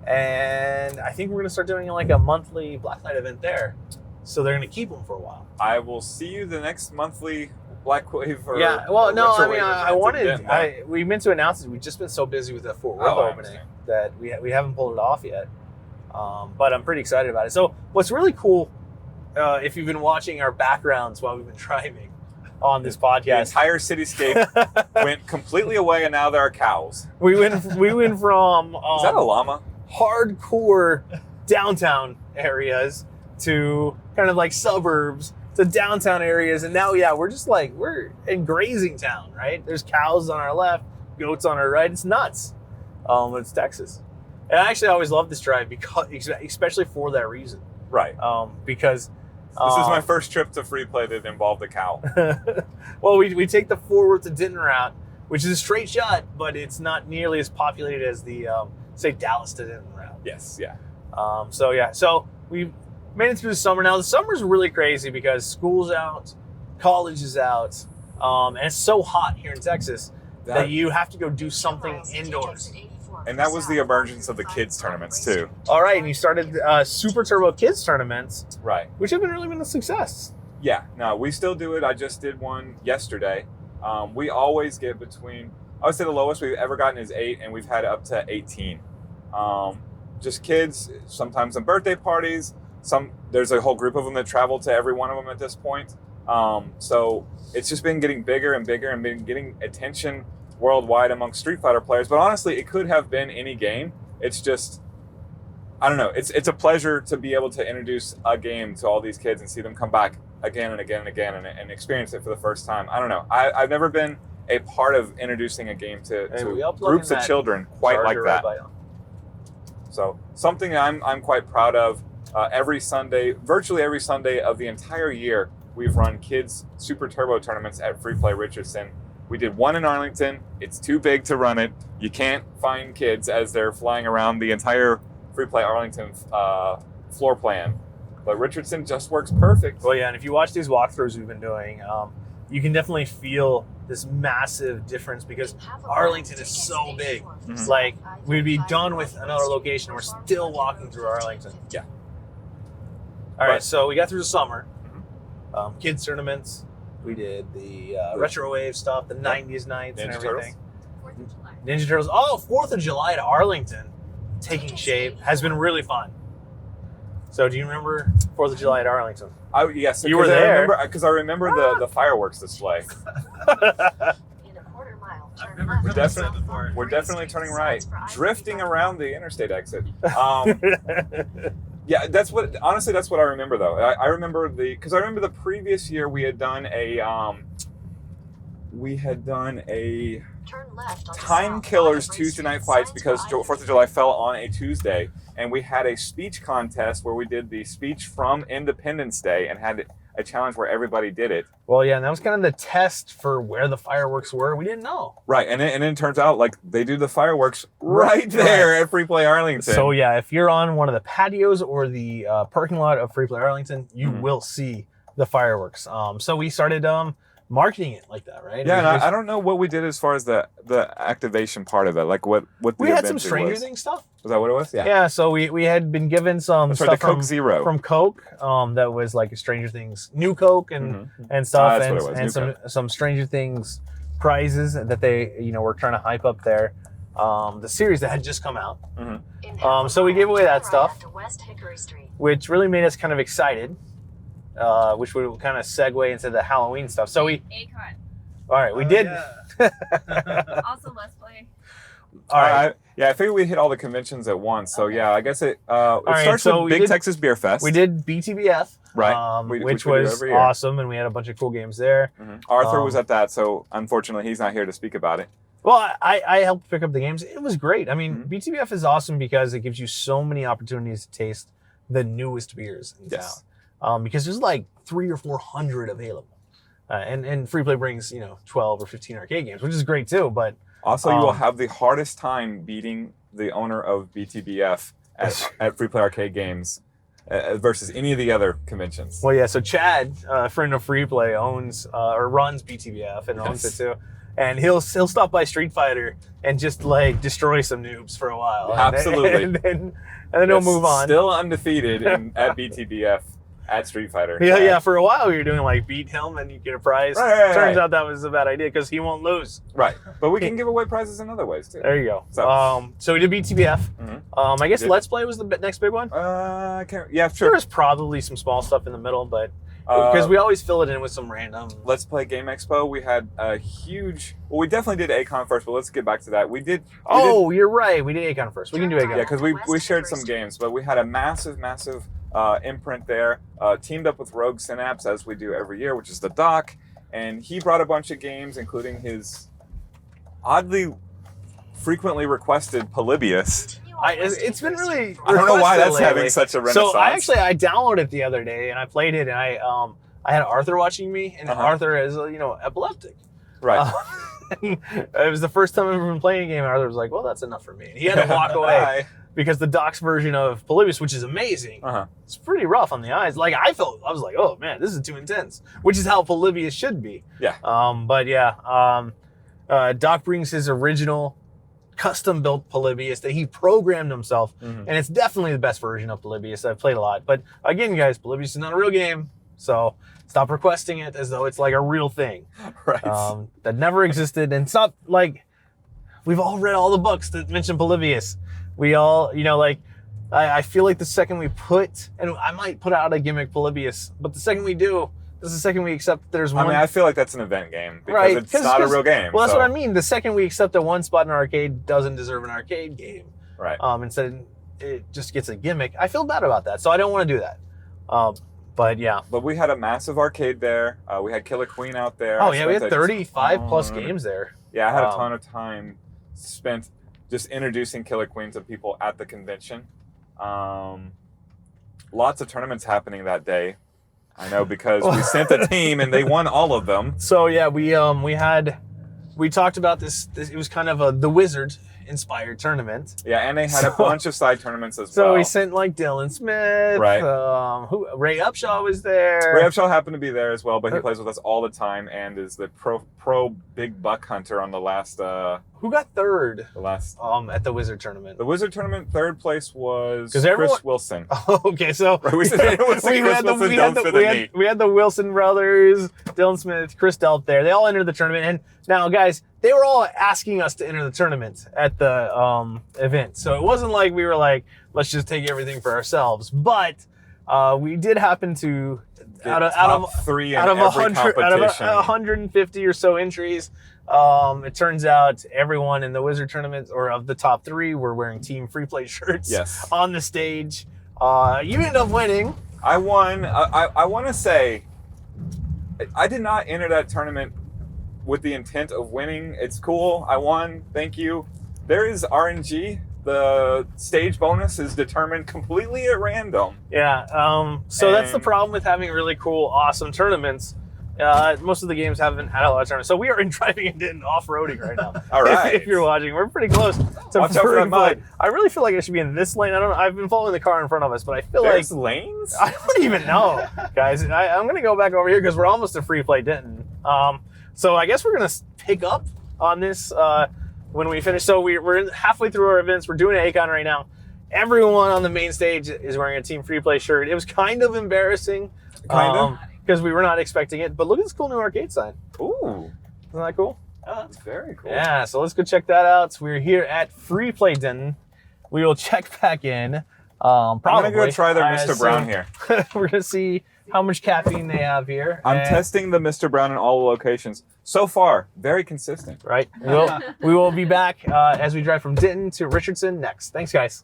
Speaker 3: And I think we're going to start doing like a monthly blacklight event there. So they're going to keep them for a while.
Speaker 1: I will see you the next monthly Black Wave or
Speaker 3: Yeah, well,
Speaker 1: or
Speaker 3: no,
Speaker 1: Retro
Speaker 3: I mean,
Speaker 1: Wave
Speaker 3: I
Speaker 1: event
Speaker 3: wanted,
Speaker 1: again.
Speaker 3: we meant to announce it. We've just been so busy with the Fort Worth
Speaker 1: Oh, I
Speaker 3: opening
Speaker 1: understand.
Speaker 3: that we haven't pulled it off yet. But I'm pretty excited about it. So what's really cool, if you've been watching our backgrounds while we've been driving on this
Speaker 1: The
Speaker 3: podcast,
Speaker 1: entire cityscape went completely away, and now there are cows.
Speaker 3: we went from
Speaker 1: Is that a llama?
Speaker 3: hardcore downtown areas to kind of like suburbs to downtown areas, and now we're just like we're in grazing town, right? There's cows on our left, goats on our right. It's nuts. It's Texas. And I actually always loved this drive because, especially for that reason.
Speaker 1: Right.
Speaker 3: Because
Speaker 1: This is my first trip to free play that involved a cow.
Speaker 3: well, we take the Fort Worth to Denton route, which is a straight shot, but it's not nearly as populated as the say Dallas to Denton route.
Speaker 1: Yes, yeah.
Speaker 3: So we made it through the summer. Now the summer's really crazy because school's out, college is out, and it's so hot here in Texas that you have to go do something indoors.
Speaker 1: And that was the emergence of the kids tournaments too.
Speaker 3: All right, and you started Super Turbo Kids tournaments,
Speaker 1: Right.
Speaker 3: which have really been a success.
Speaker 1: Yeah, no, we still do it. I just did one yesterday. We always get between, I would say the lowest we've ever gotten is 8, and we've had up to 18. Just kids, sometimes on birthday parties. There's a whole group of them that travel to every one of them at this point. So it's just been getting bigger and bigger and been getting attention worldwide amongst Street Fighter players. But honestly, it could have been any game. It's just, I don't know. It's a pleasure to be able to introduce a game to all these kids and see them come back again and again and again and experience it for the first time. I don't know. I've never been a part of introducing a game to groups of children quite like that. So something I'm quite proud of. Every Sunday, virtually every Sunday of the entire year, we've run kids Super Turbo tournaments at Free Play Richardson. We did one in Arlington. It's too big to run it. You can't find kids as they're flying around the entire Free Play Arlington floor plan. But Richardson just works perfect.
Speaker 3: Well, yeah, and if you watch these walkthroughs we've been doing, you can definitely feel this massive difference because Arlington is so big.
Speaker 1: Mhm.
Speaker 3: Like, we'd be done with another location, we're still walking through Arlington.
Speaker 1: Yeah.
Speaker 3: All right,
Speaker 1: But-
Speaker 3: so we got through the summer. Kids tournaments. We did the retro wave stuff, the 90s nights and
Speaker 1: Ninja
Speaker 3: everything.
Speaker 5: 4th of July.
Speaker 3: Ninja Turtles. Oh, 4th of July at Arlington, taking shape, has been really fun. So do you remember 4th of July at Arlington?
Speaker 1: Yes,
Speaker 3: You were there.
Speaker 1: Because I remember the fireworks display.
Speaker 2: In a quarter mile,
Speaker 4: I've
Speaker 2: turn
Speaker 4: never
Speaker 2: left.
Speaker 4: done that before.
Speaker 1: We're definitely turning right, drifting around the interstate exit. Yeah, that's what I remember though. I remember because I remember the previous year we had done a
Speaker 2: Turn left onto
Speaker 1: Time
Speaker 2: South
Speaker 1: Killers
Speaker 2: Highway
Speaker 1: Tuesday
Speaker 2: Street,
Speaker 1: night fights
Speaker 2: signs
Speaker 1: because
Speaker 2: for
Speaker 1: 4th of July fell on a Tuesday, and we had a speech contest where we did the speech from Independence Day and had a challenge where everybody did it.
Speaker 3: Well, yeah, and that was kind of the test for where the fireworks were. We didn't know.
Speaker 1: Right, and then it turns out like they do the fireworks right there at Free Play Arlington.
Speaker 3: So yeah, if you're on one of the patios or the parking lot of Free Play Arlington, you
Speaker 1: Mhm.
Speaker 3: will see the fireworks. So we started marketing it like that, right?
Speaker 1: Yeah, and
Speaker 3: It was
Speaker 1: I don't know what we did as far as the activation part of it. Like what the
Speaker 3: we had
Speaker 1: event
Speaker 3: some
Speaker 1: it
Speaker 3: Stranger
Speaker 1: was.
Speaker 3: Things stuff.
Speaker 1: Was that what it was?
Speaker 3: Yeah, so we had been given some
Speaker 1: That's right,
Speaker 3: stuff
Speaker 1: the Coke
Speaker 3: from
Speaker 1: Zero.
Speaker 3: from Coke that was like a Stranger Things new Coke and
Speaker 1: Mhm.
Speaker 3: stuff,
Speaker 1: that's
Speaker 3: and,
Speaker 1: what it was,
Speaker 3: and
Speaker 1: new
Speaker 3: some Stranger Things prizes that they were trying to hype up there. The series that had just come out,
Speaker 2: In half a
Speaker 3: so we
Speaker 2: mile,
Speaker 3: gave away
Speaker 2: turn
Speaker 3: that
Speaker 2: right
Speaker 3: stuff.
Speaker 2: onto West Hickory Street.
Speaker 3: which really made us kind of excited, which would kind of segue into the Halloween stuff. So we,
Speaker 5: A-Con.
Speaker 3: all right, we
Speaker 4: Oh,
Speaker 3: did.
Speaker 4: yeah.
Speaker 5: Also, Let's Play.
Speaker 3: All right,
Speaker 1: I figured we'd hit all the conventions at once. So
Speaker 5: Okay.
Speaker 1: yeah, I guess it
Speaker 3: right,
Speaker 1: starts
Speaker 3: so
Speaker 1: with
Speaker 3: we
Speaker 1: Big
Speaker 3: did-
Speaker 1: Texas Beer Fest.
Speaker 3: we did BTBF,
Speaker 1: Right.
Speaker 3: which
Speaker 1: we do
Speaker 3: was
Speaker 1: every year.
Speaker 3: awesome, and we had a bunch of cool games there.
Speaker 1: Mhm. Arthur was
Speaker 3: Um,
Speaker 1: at that, so unfortunately he's not here to speak about it.
Speaker 3: Well, I helped pick up the games. It was great. I mean,
Speaker 1: Mhm.
Speaker 3: BTBF is awesome because it gives you so many opportunities to taste the newest beers in
Speaker 1: Yes.
Speaker 3: town. Because there's like 300 or 400 available. And Free Play brings 12 or 15 arcade games, which is great too. But
Speaker 1: Also, you will have the hardest time beating the owner of BTBF at Free Play Arcade Games versus any of the other conventions.
Speaker 3: well, yeah. So Chad, a friend of Free Play, owns or runs BTBF and owns
Speaker 1: Yes.
Speaker 3: it too. And he'll stop by Street Fighter and just like destroy some noobs for a while.
Speaker 1: Absolutely.
Speaker 3: And then he'll move on.
Speaker 1: Still undefeated at BTBF at Street Fighter.
Speaker 3: Yeah. For a while, we were doing like beat him and you get a prize.
Speaker 1: Right.
Speaker 3: Turns out that was a bad idea because he won't lose.
Speaker 1: Right. But we can give away prizes in other ways too.
Speaker 3: There you go.
Speaker 1: So-
Speaker 3: So we did BTBF.
Speaker 1: Mhm.
Speaker 3: I guess
Speaker 1: Did-
Speaker 3: Let's Play was the next big one.
Speaker 1: I can't. Yeah,
Speaker 3: There
Speaker 1: sure.
Speaker 3: was probably some small stuff in the middle, but because we always fill it in with some random.
Speaker 1: Let's Play Game Expo. We had a huge. Well, we definitely did Akon first, but let's get back to that. We did.
Speaker 3: You're right. We did Akon first. We can do Akon.
Speaker 1: Yeah, because we shared some games, but we had a massive imprint there. Teamed up with Rogue Synapse as we do every year, which is the doc, and he brought a bunch of games, including his oddly frequently requested Polybius.
Speaker 2: Continue
Speaker 3: It's been really.
Speaker 1: I don't know why that's
Speaker 3: requested
Speaker 1: having
Speaker 3: lately.
Speaker 1: such a renaissance.
Speaker 3: So I downloaded it the other day and I played it, and I had Arthur watching me, and Arthur is epileptic.
Speaker 1: Right.
Speaker 3: It was the first time I've ever been playing a game, and Arthur was like, "Well, that's enough for me." And he had to walk away because the docs version of Polybius, which is amazing, it's pretty rough on the eyes. Like I was like, "Oh man, this is too intense," which is how Polybius should be.
Speaker 1: Yeah.
Speaker 3: Doc brings his original custom-built Polybius that he programmed himself, and it's definitely the best version of Polybius I've played a lot. But again, guys, Polybius is not a real game, so stop requesting it as though it's like a real thing.
Speaker 1: Right.
Speaker 3: That never existed, and it's not like we've all read all the books that mention Polybius. We all, I feel like the second we put, and I might put out a gimmick Polybius, but the second we do, this is the second we accept that there's one.
Speaker 1: I mean, I feel like that's an event game because it's not a real game.
Speaker 3: Well, that's what I mean. The second we accept that one spot in an arcade doesn't deserve an arcade game,
Speaker 1: right?
Speaker 3: Instead it just gets a gimmick. I feel bad about that, so I don't want to do that. But yeah.
Speaker 1: But we had a massive arcade there. We had Killer Queen out there.
Speaker 3: Oh yeah, we had 35 plus games there.
Speaker 1: Yeah, I had a ton of time spent just introducing Killer Queen to people at the convention. Lots of tournaments happening that day. I know because we sent a team and they won all of them.
Speaker 3: So yeah, we talked about this. It was kind of the Wizard inspired tournament.
Speaker 1: Yeah, and they had a bunch of side tournaments as well.
Speaker 3: So we sent like Dylan Smith,
Speaker 1: right?
Speaker 3: Ray Upshaw was there.
Speaker 1: Ray Upshaw happened to be there as well, but he plays with us all the time and is the pro big buck hunter on the last.
Speaker 3: Who got third?
Speaker 1: The last
Speaker 3: at the Wizard tournament.
Speaker 1: The Wizard tournament, third place was
Speaker 3: everyone,
Speaker 1: Chris Wilson.
Speaker 3: Okay, so
Speaker 1: right, we had
Speaker 3: the Wilson brothers, Dylan Smith, Chris Delp there. They all entered the tournament, and now guys, they were all asking us to enter the tournament at the event. So it wasn't like we were like, let's just take everything for ourselves. But we did happen to out of 150 or so entries. It turns out everyone in the Wizard tournament, or of the top 3, were wearing Team Free Play shirts on the stage. You ended up winning.
Speaker 1: I won. I want to say I did not enter that tournament with the intent of winning. It's cool. I won. Thank you. There is RNG. The stage bonus is determined completely at random.
Speaker 3: Yeah. So that's the problem with having really cool, awesome tournaments. Most of the games haven't had a lot of tournaments. So we are driving in Denton off-roading right now.
Speaker 1: All right.
Speaker 3: If you're watching, we're pretty close to
Speaker 1: Watch out for that mud.
Speaker 3: I really feel like I should be in this lane. I don't know. I've been following the car in front of us, but I feel
Speaker 1: There's
Speaker 3: like
Speaker 1: lanes?
Speaker 3: I don't even know, guys. I'm going to go back over here because we're almost to Free Play Denton. So I guess we're going to pick up on this when we finish. So we're halfway through our events. We're doing an Acon right now. Everyone on the main stage is wearing a Team Free Play shirt. It was kind of embarrassing. Because we were not expecting it. But look at this cool new arcade sign.
Speaker 1: Ooh.
Speaker 3: Isn't that cool?
Speaker 1: Oh, that's very cool.
Speaker 3: Yeah, so let's go check that out. We're here at Free Play Denton. We will check back in. Probably.
Speaker 1: I'm going to go try their Mr. Brown here.
Speaker 3: We're going to see how much caffeine they have here.
Speaker 1: I'm testing the Mr. Brown in all the locations. So far, very consistent.
Speaker 3: Right. We will be back as we drive from Denton to Richardson next. Thanks, guys.